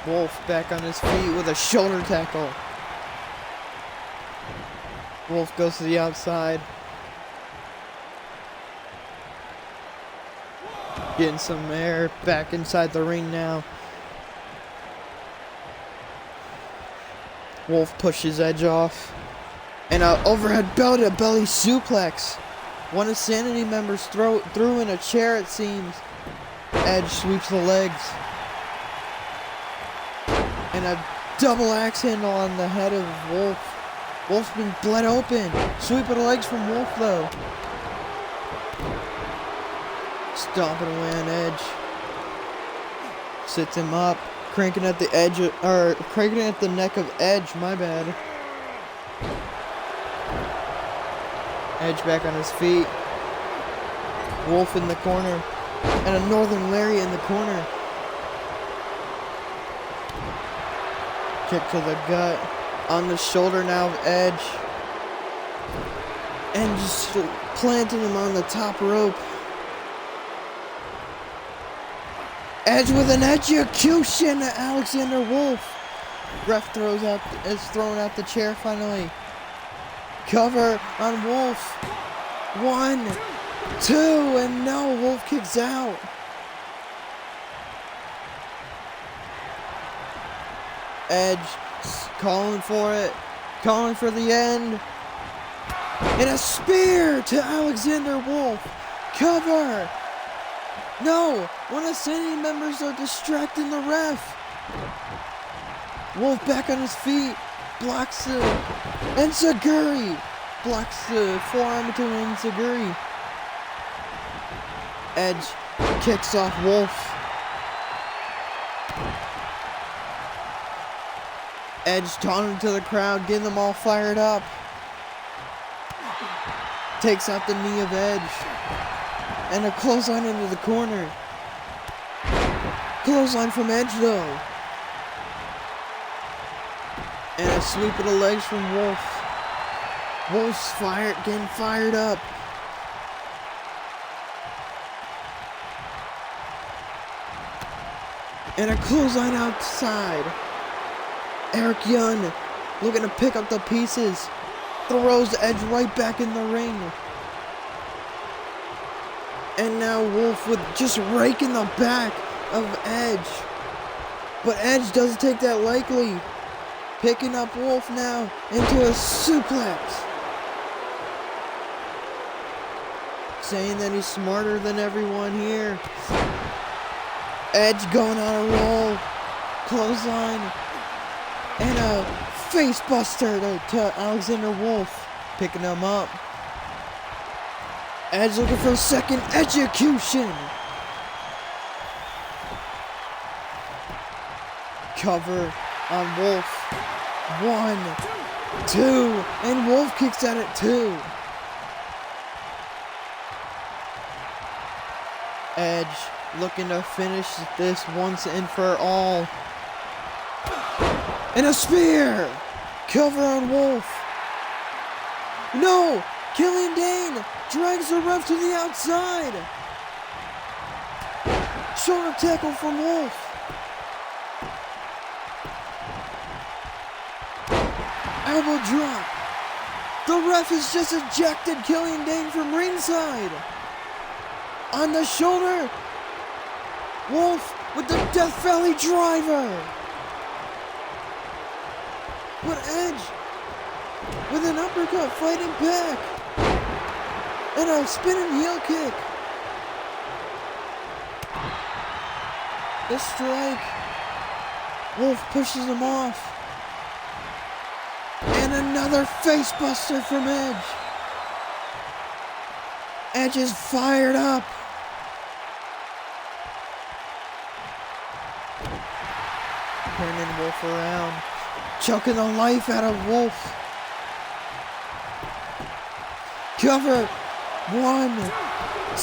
Wolf back on his feet with a shoulder tackle. Wolf goes to the outside. Getting some air back inside the ring now. Wolf pushes Edge off. And an overhead belly suplex. One of Sanity members threw in a chair, it seems. Edge sweeps the legs. And a double axe handle on the head of Wolf. Wolf's been bled open. Sweep of the legs from Wolf though. Stomping away on Edge. Sits him up. Cranking at the edge, or cranking at the neck of Edge, my bad. Edge back on his feet. Wolf in the corner. And a Northern Lariat in the corner. Kick to the gut. On the shoulder now of Edge. And just planting him on the top rope. Edge with an execution to Alexander Wolf. Ref is throwing out the chair finally. Cover on Wolf. 1, 2, and no, Wolf kicks out. Edge calling for it. Calling for the end. And a spear to Alexander Wolf. Cover. No, one of the Sanity members are distracting the ref. Wolf back on his feet. Blocks the Enziguri. Blocks the forearm to Enziguri. Edge kicks off Wolf. Edge taunting to the crowd, getting them all fired up. Takes out the knee of Edge. And a clothesline into the corner. Clothesline from Edge though. And a sweep of the legs from Wolf. Wolf's getting fired up. And a clothesline outside. Eric Young looking to pick up the pieces. Throws Edge right back in the ring. And now Wolf with just raking the back of Edge. But Edge doesn't take that lightly. Picking up Wolf now into a suplex. Saying that he's smarter than everyone here. Edge going on a roll. Clothesline. And a face buster to Alexander Wolf. Picking him up. Edge looking for a second execution. Cover on Wolf. 1, 2, and Wolf kicks out at 2. Edge looking to finish this once and for all. And a spear! Cover on Wolf. No! Killian Dane drags the ref to the outside. Shoulder tackle from Wolf. Elbow drop. The ref has just ejected Killian Dane from ringside. On the shoulder. Wolf with the Death Valley driver. But Edge with an uppercut fighting back. And a spinning heel kick. The strike. Wolf pushes him off. And another facebuster from Edge. Edge is fired up. Turning Wolf around. Choking the life out of Wolf. Cover. 1,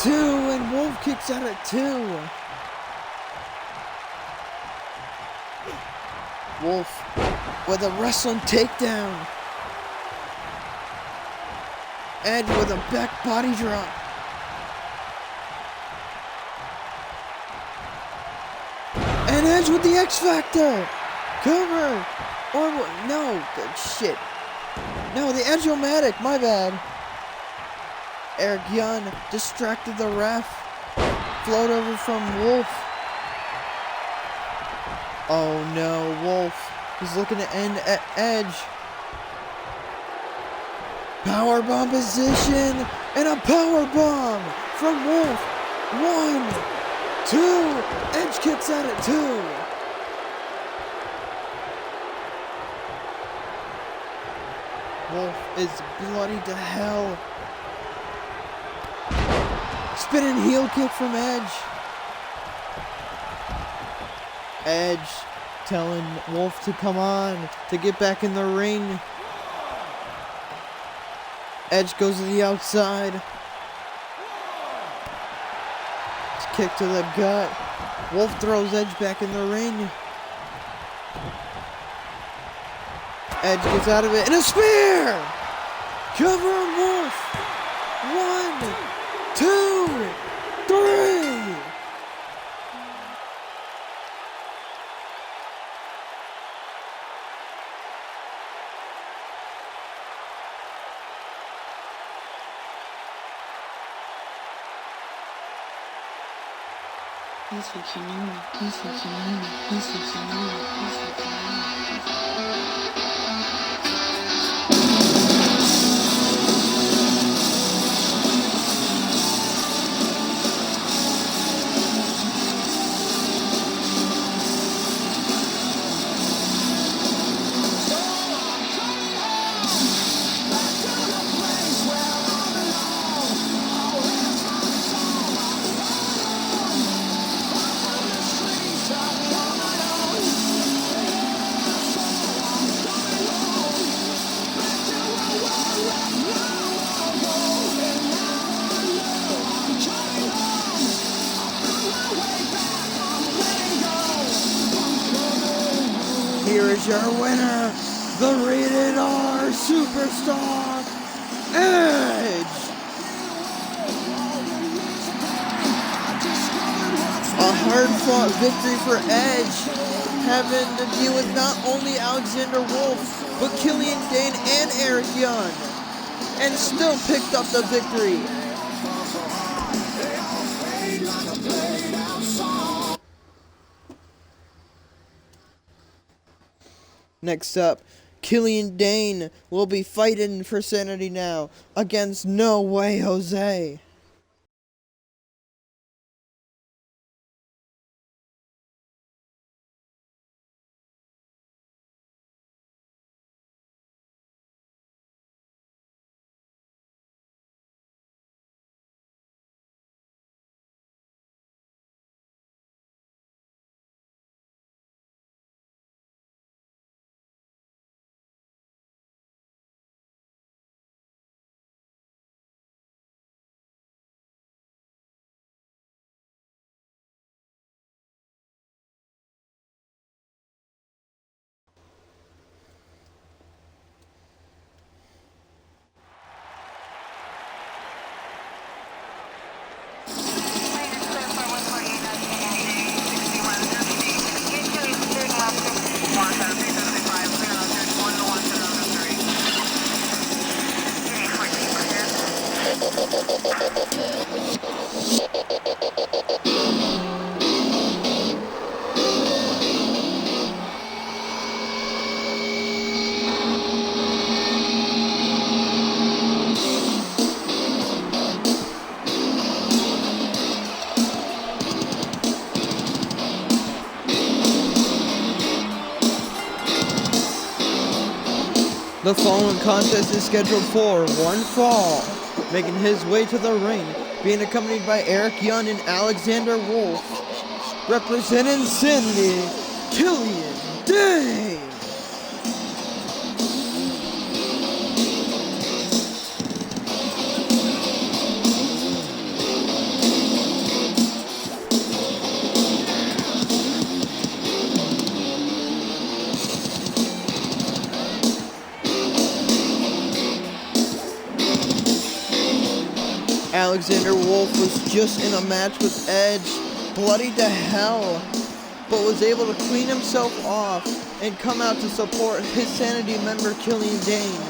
2, and Wolf kicks out at 2. Wolf with a wrestling takedown. Edge with a back body drop. And Edge with the X Factor. Cover. Or no, shit. No, the Edge-O-Matic, my bad. Eric Young distracted the ref. Float over from Wolf. Oh no, Wolf. He's looking to end at Edge. Powerbomb position. And a powerbomb from Wolf. 1, 2. Edge kicks out at 2. Wolf is bloody to hell. Spinning heel kick from Edge. Edge telling Wolf to come on, to get back in the ring. Edge goes to the outside. Kick to the gut. Wolf throws Edge back in the ring. Edge gets out of it, and a spear! Cover on Wolf! 1, 2, 3! You think you know me. You think you know me. You think you know me. You think you know me. Here is your winner, the Rated R Superstar, Edge! A hard-fought victory for Edge, having to deal with not only Alexander Wolf, but Killian Dane and Eric Young, and still picked up the victory. Next up, Killian Dane will be fighting for Sanity now against No Way Jose. The following contest is scheduled for one fall, making his way to the ring, being accompanied by Eric Young and Alexander Wolf, representing Sanity, Killian Dane. Alexander Wolf was just in a match with Edge, bloody to hell. but was able to clean himself off and come out to support his Sanity member Killian Dane.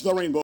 The rainbow.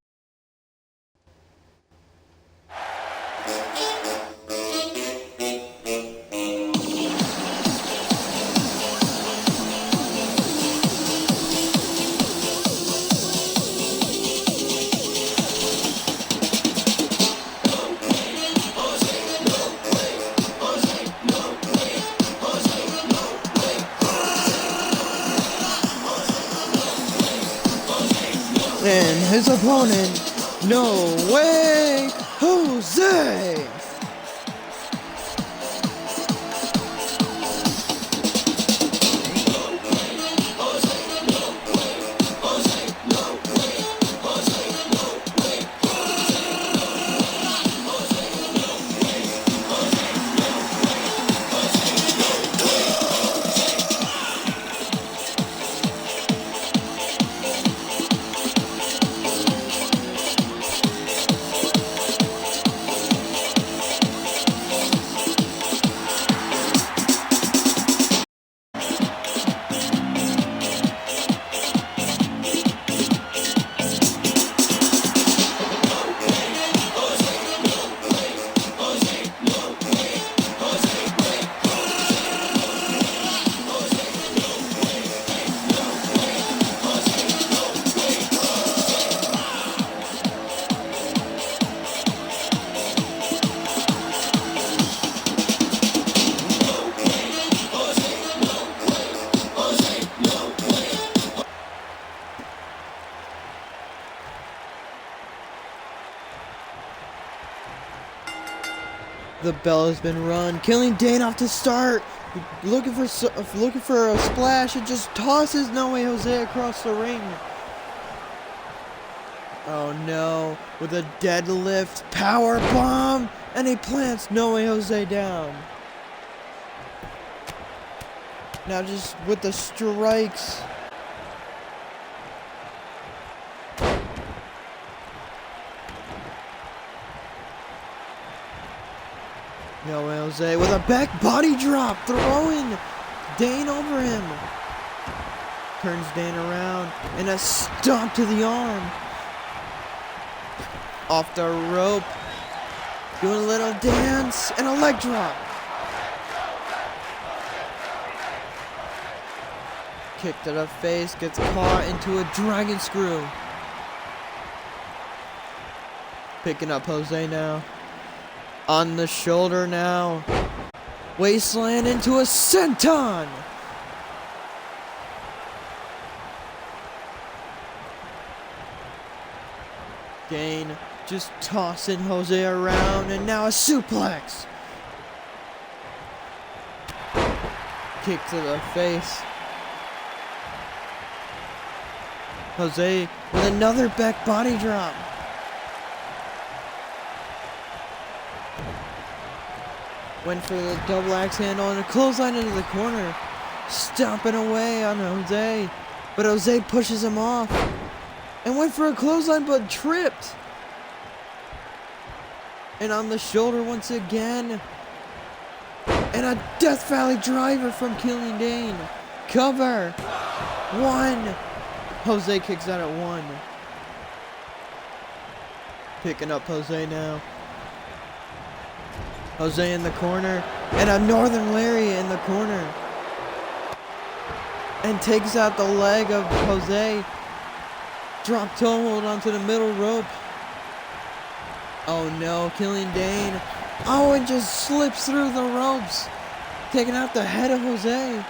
And his opponent, No Way Jose! The bell has been run. Killian Dane off to start. Looking for a splash. It just tosses No Way Jose across the ring. Oh no. With a deadlift power bomb. And he plants No Way Jose down. Now just with the strikes. No Way Jose with a back body drop, throwing Dane over him. Turns Dane around and a stomp to the arm. Off the rope, doing a little dance and a leg drop. Kick to the face, gets caught into a dragon screw. Picking up Jose now. On the shoulder now. Wasteland into a senton. Dane just tossing Jose around and now a suplex. Kick to the face. Jose with another back body drop. Went for the double axe handle and a clothesline into the corner. Stomping away on Jose. But Jose pushes him off. And went for a clothesline but tripped. And on the shoulder once again. And a Death Valley driver from Killian Dane. Cover. 1. Jose kicks out at 1. Picking up Jose now. Jose in the corner, and a Northern Lariat in the corner. and takes out the leg of Jose. Drop toe hold onto the middle rope. Oh no, Killian Dane. Oh, and just slips through the ropes, taking out the head of Jose.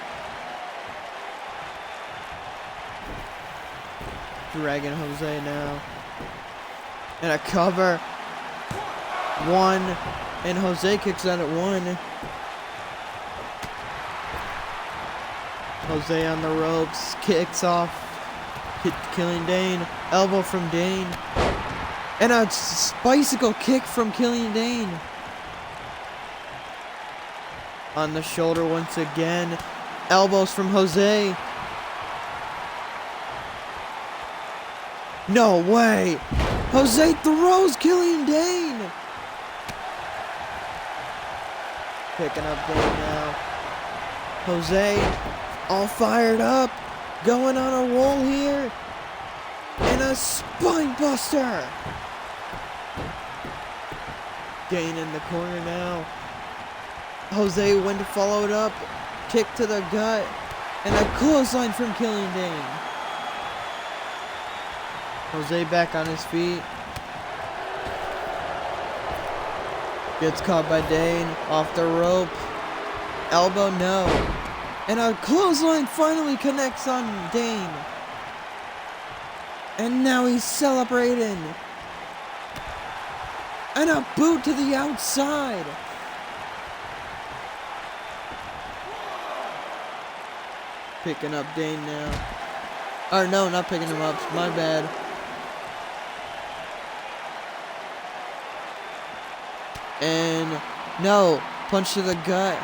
Dragging Jose now. And a cover. One. And Jose kicks out at one. Jose on the ropes. Kicks off. Killian Dane. Elbow from Dane. And a bicycle kick from Killian Dane. On the shoulder once again. Elbows from Jose. No way! Jose throws Killian Dane! Picking up Dane now. Jose all fired up. Going on a roll here. And a spine buster! Dane in the corner now. Jose went to follow it up. Kick to the gut. And a clothesline from Killian Dane. Jose back on his feet. Gets caught by Dane. Off the rope. Elbow, no. And a clothesline finally connects on Dane. And now he's celebrating. And a boot to the outside. Picking up Dane now. Or no, not picking him up. My bad. And no, punch to the gut.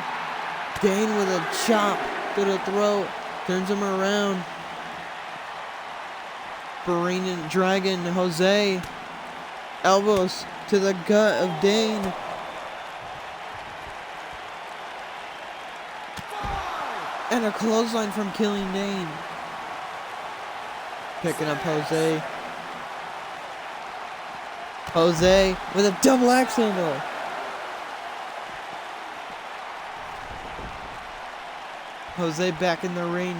Dane with a chop to the throat. Turns him around. Brainin, dragging Jose. Elbows to the gut of Dane. And a clothesline from Killian Dane. Picking up Jose. Jose with a double axe handle. Jose back in the ring.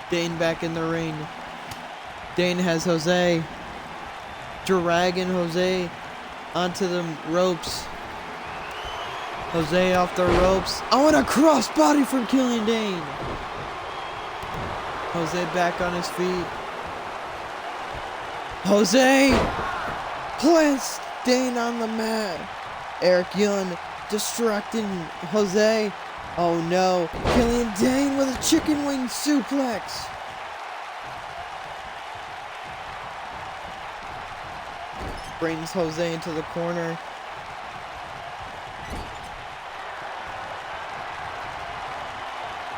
Dane back in the ring. Dane has Jose. Dragging Jose onto the ropes. Jose off the ropes. Oh, and a crossbody from Killian Dane. Jose back on his feet. Jose plants Dane on the mat. Eric Young distracting Jose. Oh no. Killian Dane with a chicken wing suplex. Brings Jose into the corner.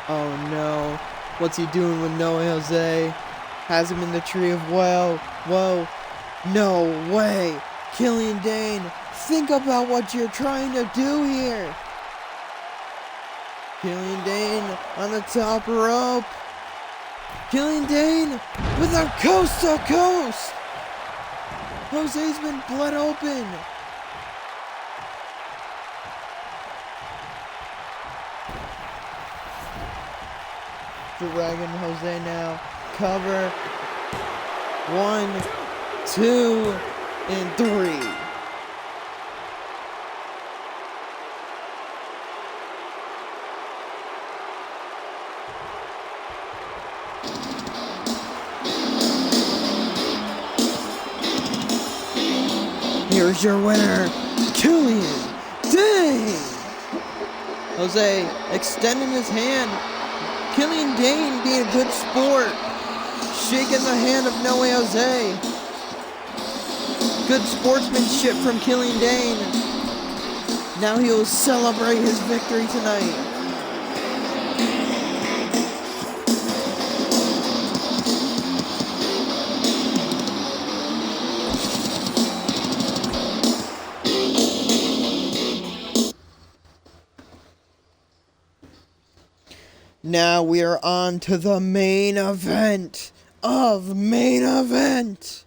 Oh no. What's he doing with Noah Jose? Has him in the tree of woe. Whoa. No way. Killian Dane, think about what you're trying to do here. Killian Dane on the top rope. Killian Dane with a coast to coast. Jose's been bled open. Dragging Jose now. Cover. 1, 2, and 3. Here's your winner, Killian Dane. Jose extending his hand. Killian Dane being a good sport. Shaking the hand of Noe Jose. Good sportsmanship from Killian Dane. Now he will celebrate his victory tonight. Now we are on to the main event of main event.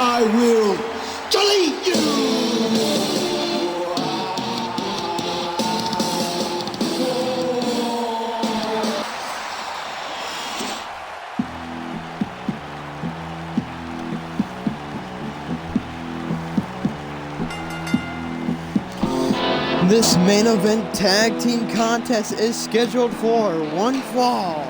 I will delete you. This main event tag team contest is scheduled for one fall.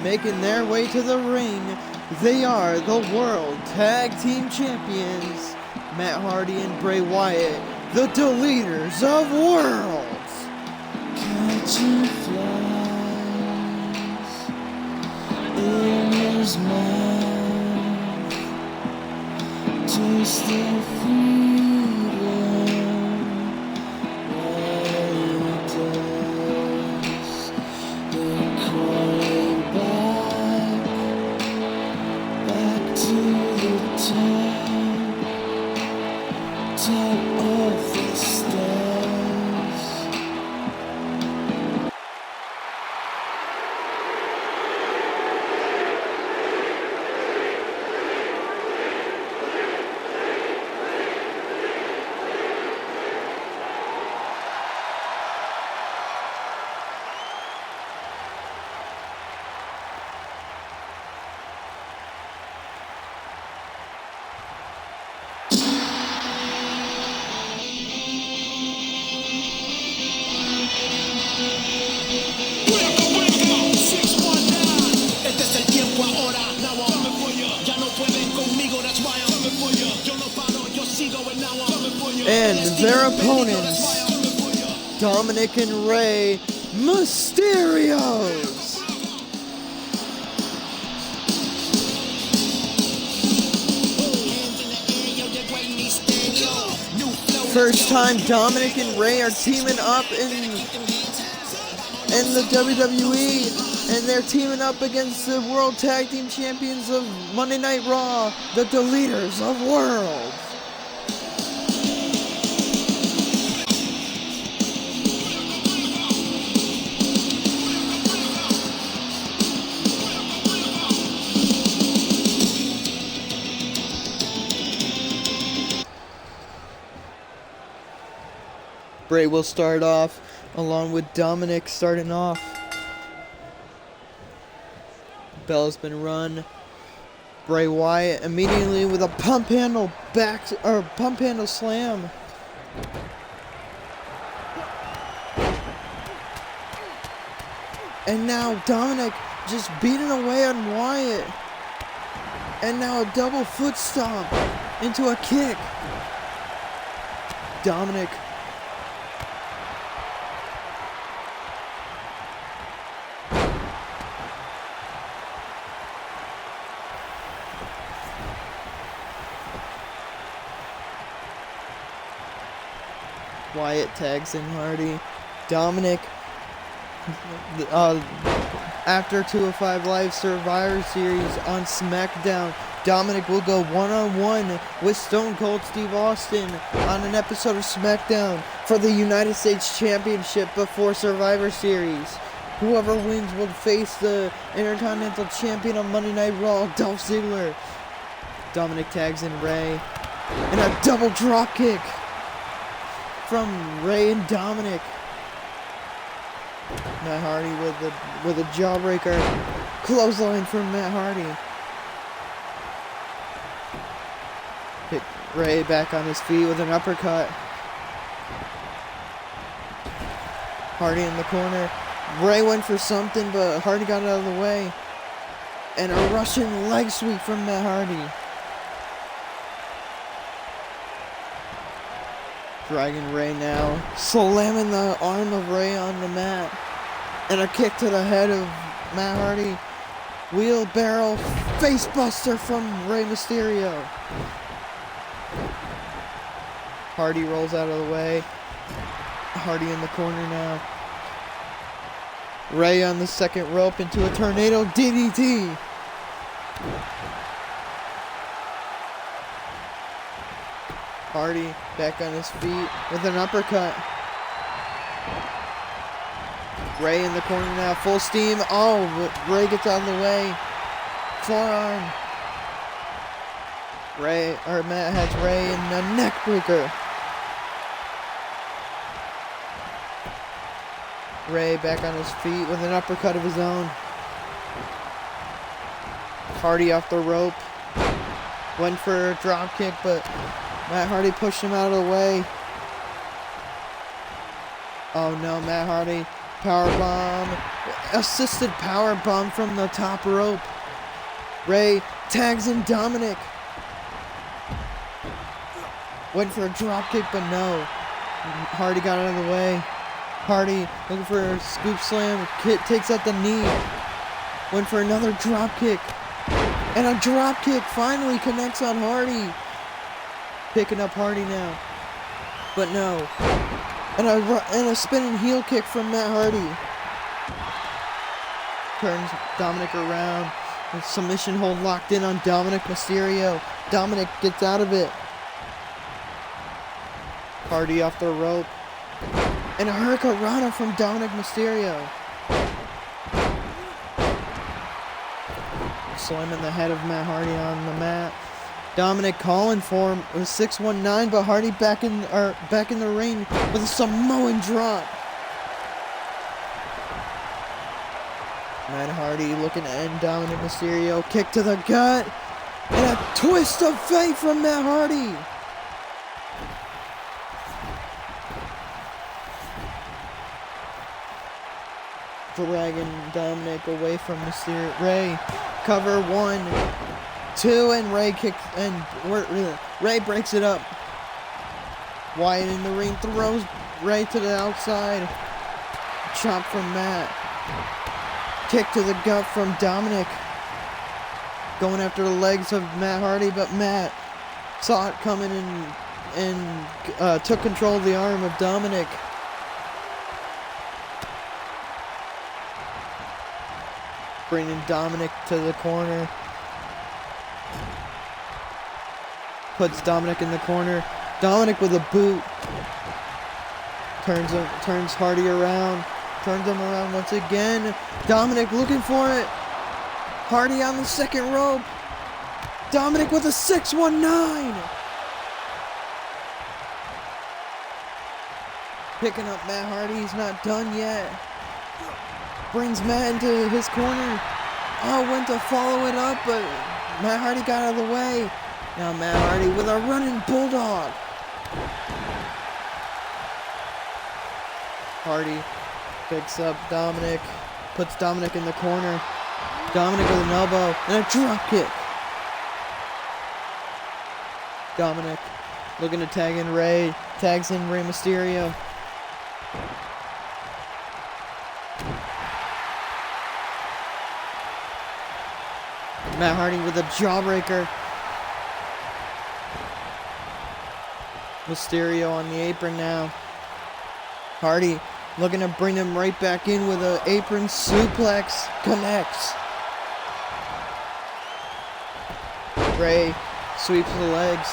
Making their way to the ring, they are the World Tag Team Champions, Matt Hardy and Bray Wyatt, the Deleters of Worlds. Catching flies in his mouth, taste the freedom while he does, then crawling back to the top of the stairs. Este es el tiempo ahora. Now I'm coming for you. Ya no pueden conmigo. That's why I'm coming for you. Yo no paro, yo sigo, and now I'm coming for you. And their opponents, Dominic and Rey Mysterios. First time Dominic and Rey are teaming up in the WWE, and they're teaming up against the World Tag Team Champions of Monday Night Raw, the Deleters of Worlds. Bray will start off, along with Dominic starting off. Bell's been run. Bray Wyatt immediately with a pump handle slam. And now Dominic just beating away on Wyatt. And now a double foot stomp into a kick. Dominic Wyatt tags in Hardy. Dominic, after 205 Live Survivor Series on SmackDown, Dominic will go one-on-one with Stone Cold Steve Austin on an episode of SmackDown for the United States Championship before Survivor Series. Whoever wins will face the Intercontinental Champion on Monday Night Raw, Dolph Ziggler. Dominic tags in Rey, and a double drop kick from Rey and Dominic. Matt Hardy with a jawbreaker clothesline from Matt Hardy. Hit Rey back on his feet with an uppercut. Hardy in the corner. Rey went for something, but Hardy got out of the way. And a Russian leg sweep from Matt Hardy. Dragging Rey now, slamming the arm of Rey on the mat, and a kick to the head of Matt Hardy. Wheelbarrow facebuster from Rey Mysterio. Hardy rolls out of the way. Hardy in the corner now. Rey on the second rope into a tornado DDT. Hardy back on his feet with an uppercut. Ray in the corner now, full steam. Oh, but Ray gets out of the way. Forearm. Matt has Ray in a neck breaker. Ray back on his feet with an uppercut of his own. Hardy off the rope. Went for a drop kick, but Matt Hardy pushed him out of the way. Oh no, Matt Hardy. Power bomb. Assisted power bomb from the top rope. Ray tags in Dominic. Went for a drop kick, but no. Hardy got out of the way. Hardy looking for a scoop slam. Kit takes out the knee. Went for another drop kick. And a drop kick finally connects on Hardy. Picking up Hardy now. But no. And a spinning heel kick from Matt Hardy. Turns Dominic around. A submission hold locked in on Dominic Mysterio. Dominic gets out of it. Hardy off the rope. And a Hurricanrana from Dominic Mysterio. Slamming the head of Matt Hardy on the mat. Dominic calling for him. It was 619, but Hardy back in the ring with a Samoan drop. Matt Hardy looking to end Dominic Mysterio. Kick to the gut. And a twist of fate from Matt Hardy. Dragging Dominic away from Mysterio. Ray, cover 1, 2, and Ray kicks, and Ray breaks it up. Wyatt in the ring throws Ray to the outside. Chop from Matt. Kick to the gut from Dominic. Going after the legs of Matt Hardy, but Matt saw it coming and took control of the arm of Dominic. Bringing Dominic to the corner. Puts Dominic in the corner. Dominic with a boot. Turns Hardy around. Turns him around once again. Dominic looking for it. Hardy on the second rope. Dominic with a 619. Picking up Matt Hardy. He's not done yet. Brings Matt into his corner. Oh, went to follow it up, but Matt Hardy got out of the way. Now Matt Hardy with a running bulldog. Hardy picks up Dominic, puts Dominic in the corner. Dominic with an elbow and a drop kick. Dominic looking to tag in Ray, tags in Rey Mysterio. Matt Hardy with a jawbreaker. Mysterio on the apron now. Hardy looking to bring him right back in with an apron suplex. Connects. Ray sweeps the legs.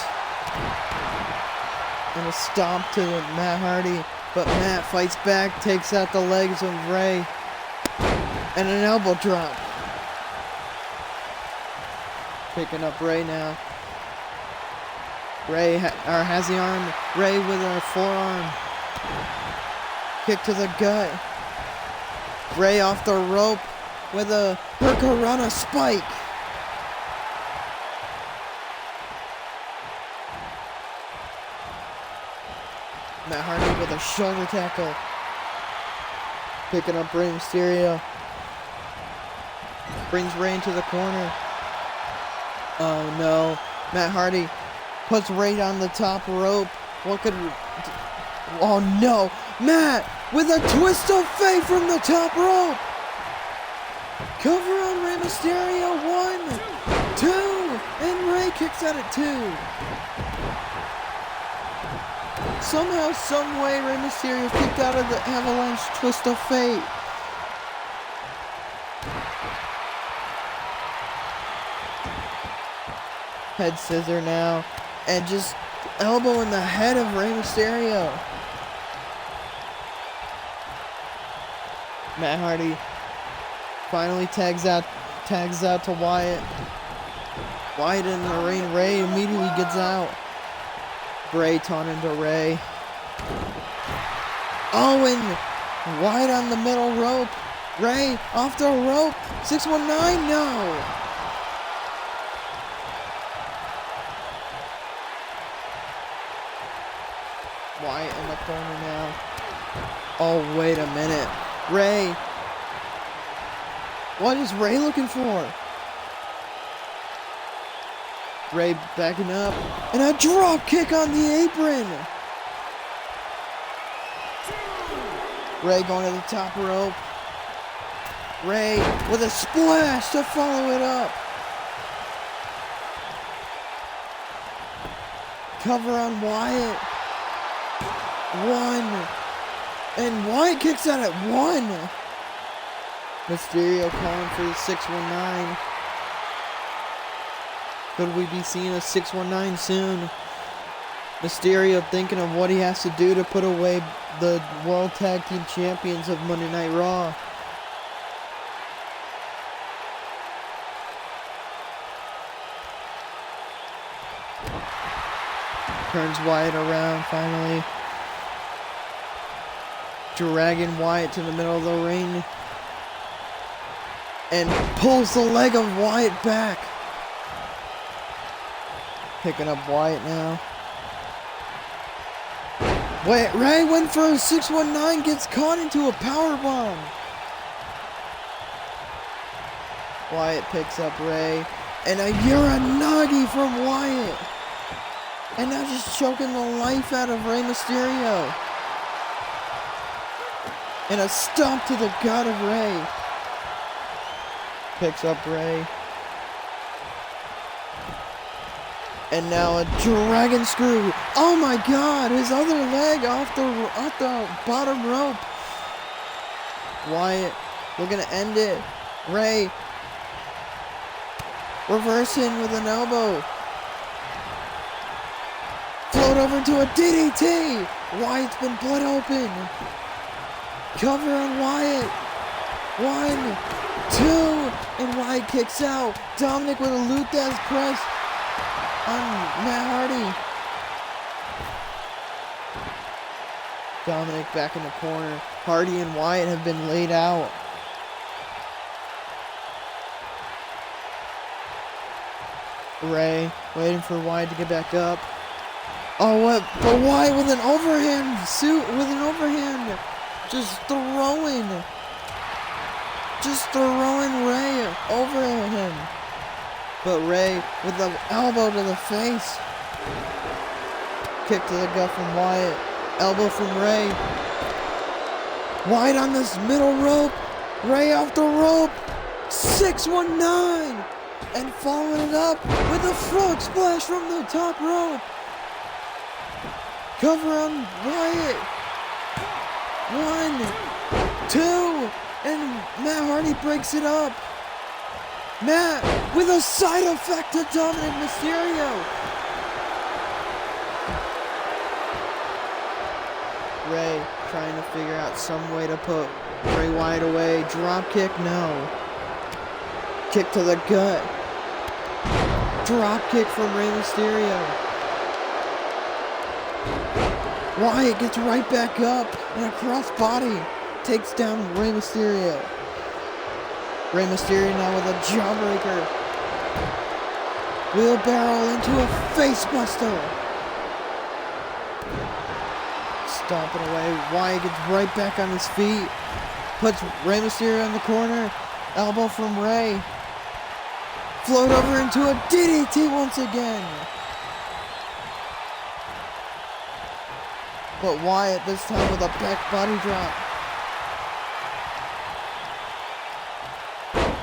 And a stomp to Matt Hardy. But Matt fights back, takes out the legs of Ray. And an elbow drop. Picking up Ray now. Ray has the arm. Ray with a forearm. Kick to the gut. Ray off the rope with a Hurricanrana spike. Matt Hardy with a shoulder tackle. Picking up Rey Mysterio. Brings Ray into the corner. Oh no. Matt Hardy puts Ray on the top rope. What could... Oh no. Matt with a twist of fate from the top rope. Cover on Rey Mysterio. 1, 2. And Ray kicks out at 2. Somehow, some way, Rey Mysterio kicked out of the avalanche twist of fate. Head scissor now, and just elbow in the head of Rey Mysterio. Matt Hardy finally tags out to Wyatt. Wyatt in the ring. Rey immediately gets out. Bray taunting to Rey. Owen, Wyatt on the middle rope. Rey off the rope. 619, no. Wyatt in the corner now. Oh, wait a minute. Rey. What is Rey looking for? Rey backing up. And a drop kick on the apron. Rey going to the top rope. Rey with a splash to follow it up. Cover on Wyatt. 1. And Wyatt kicks out at 1. Mysterio calling for the 619. Could we be seeing a 619 soon? Mysterio thinking of what he has to do to put away the World Tag Team Champions of Monday Night Raw. Turns Wyatt around finally. Dragging Wyatt to the middle of the ring. And pulls the leg of Wyatt back. Picking up Wyatt now. Wait, Rey went for a 619, gets caught into a powerbomb. Wyatt picks up Rey. And a Uranagi from Wyatt. And now just choking the life out of Rey Mysterio. And a stomp to the gut of Rey. Picks up Rey. And now a dragon screw. Oh my god, his other leg off the bottom rope. Wyatt, we're gonna end it. Rey reversing with an elbow. Float over into a DDT. Wyatt's been blood open. Cover on Wyatt. 1, 2, and Wyatt kicks out. Dominic with a Luthez press on Matt Hardy. Dominic back in the corner. Hardy and Wyatt have been laid out. Rey waiting for Wyatt to get back up. Oh, what? But Wyatt with an overhand suit, with an overhand. Just throwing Rey over him. But Rey with the elbow to the face. Kick to the gut from Wyatt. Elbow from Rey. Wyatt on this middle rope. Rey off the rope. 619. And following it up with a frog splash from the top rope. Cover on Wyatt. 1, 2, and Matt Hardy breaks it up. Matt with a side effect to Dominic Mysterio. Rey trying to figure out some way to put Bray Wyatt away. Drop kick, no. Kick to the gut. Drop kick from Rey Mysterio. Wyatt gets right back up and a cross body takes down Rey Mysterio. Rey Mysterio now with a jawbreaker. Wheelbarrow into a facebuster. Stomping away. Wyatt gets right back on his feet. Puts Rey Mysterio in the corner. Elbow from Rey. Float over into a DDT once again. But Wyatt this time with a back body drop.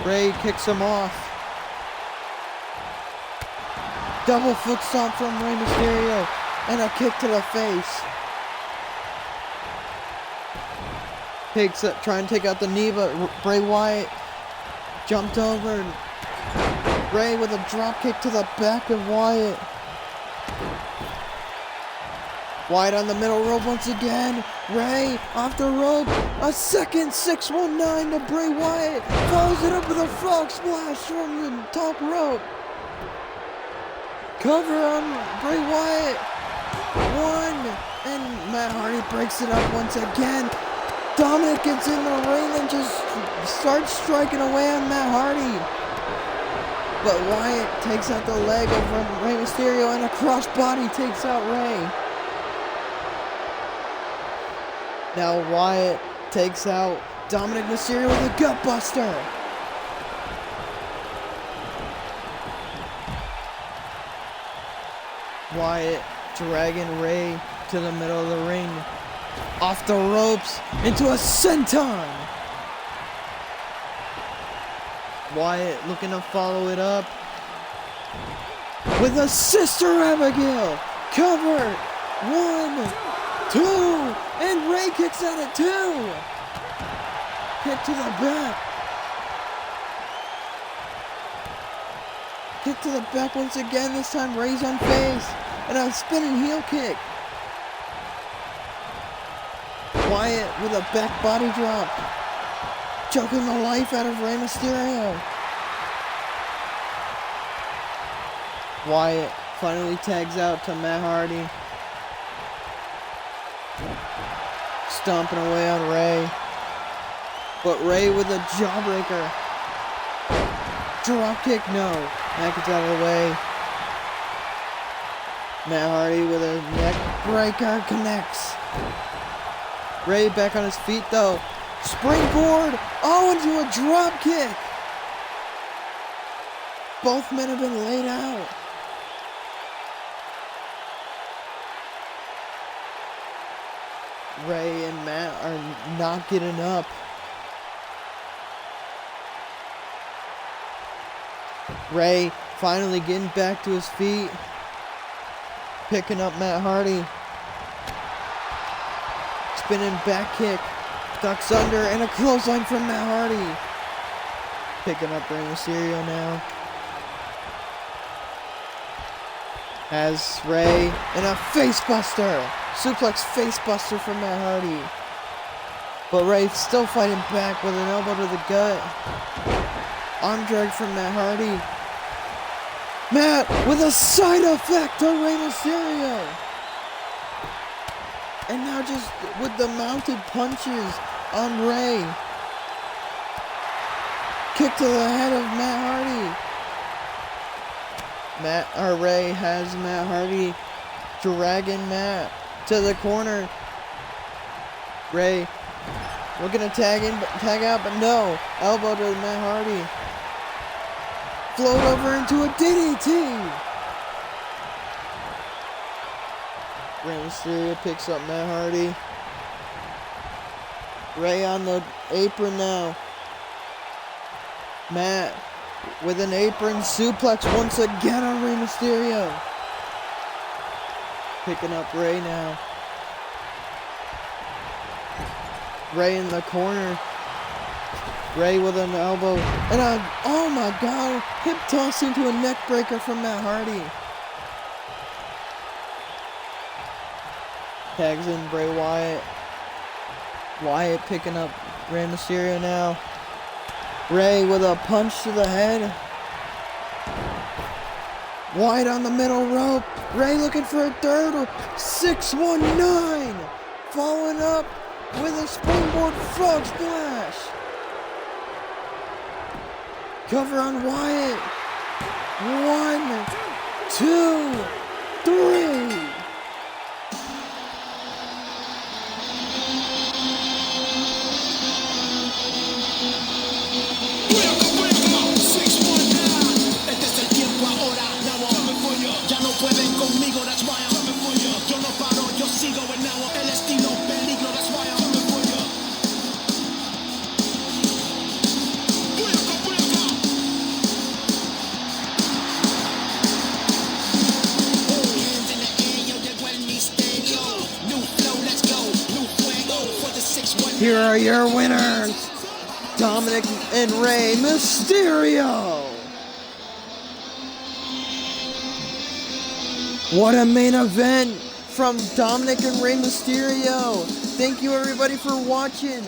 Rey kicks him off. Double foot stomp from Rey Mysterio. And a kick to the face. Takes it, trying to take out the knee, but Bray Wyatt jumped over. Rey with a drop kick to the back of Wyatt. Wide on the middle rope once again. Rey off the rope. A second 619 to Bray Wyatt. Follows it up with a frog splash from the top rope. Cover on Bray Wyatt. One. And Matt Hardy breaks it up once again. Dominic gets in the ring and just starts striking away on Matt Hardy. But Wyatt takes out the leg of Rey Mysterio and a crossbody takes out Rey. Now Wyatt takes out Dominic Mysterio with a gut buster. Wyatt dragging Rey to the middle of the ring. Off the ropes into a senton. Wyatt looking to follow it up with a Sister Abigail. Cover. 1, 2, and Rey kicks out at 2. Kick to the back. Kick to the back once again. This time Rey's on face. And a spinning heel kick. Wyatt with a back body drop. Choking the life out of Rey Mysterio. Wyatt finally tags out to Matt Hardy. Stomping away on Rey. But Rey with a jawbreaker. Drop kick, no. That gets out of the way. Matt Hardy with a neck breaker connects. Rey back on his feet though. Springboard. Oh, into a drop kick. Both men have been laid out. Rey and Matt are not getting up. Rey finally getting back to his feet. Picking up Matt Hardy. Spinning back kick. Ducks under and a clothesline from Matt Hardy. Picking up Rey Mysterio now. Has Rey in a facebuster. Suplex facebuster from Matt Hardy. But Rey still fighting back with an elbow to the gut. Arm drag from Matt Hardy. Matt with a side effect on Rey Mysterio. And now just with the mounted punches on Rey. Kick to the head of Matt Hardy. Rey has Matt Hardy dragging Matt to the corner. Rey looking to tag out, but no. Elbow to Matt Hardy. Float over into a DDT. Rey Mysterio picks up Matt Hardy. Rey on the apron now. Matt with an apron suplex once again on Rey Mysterio. Picking up Rey now. Rey in the corner. Rey with an elbow. And oh my god, hip toss into a neck breaker from Matt Hardy. Tags in Bray Wyatt. Wyatt picking up Rey Mysterio now. Rey with a punch to the head. Wyatt on the middle rope. Rey looking for a third. 619. Following up with a springboard frog splash. Cover on Wyatt. 1, 2, 3. Here are your winners, Dominic and Rey Mysterio. What a main event from Dominic and Rey Mysterio. Thank you everybody for watching.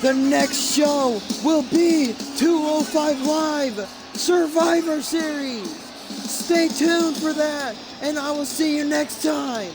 The next show will be 205 Live Survivor Series. Stay tuned for that, and I will see you next time.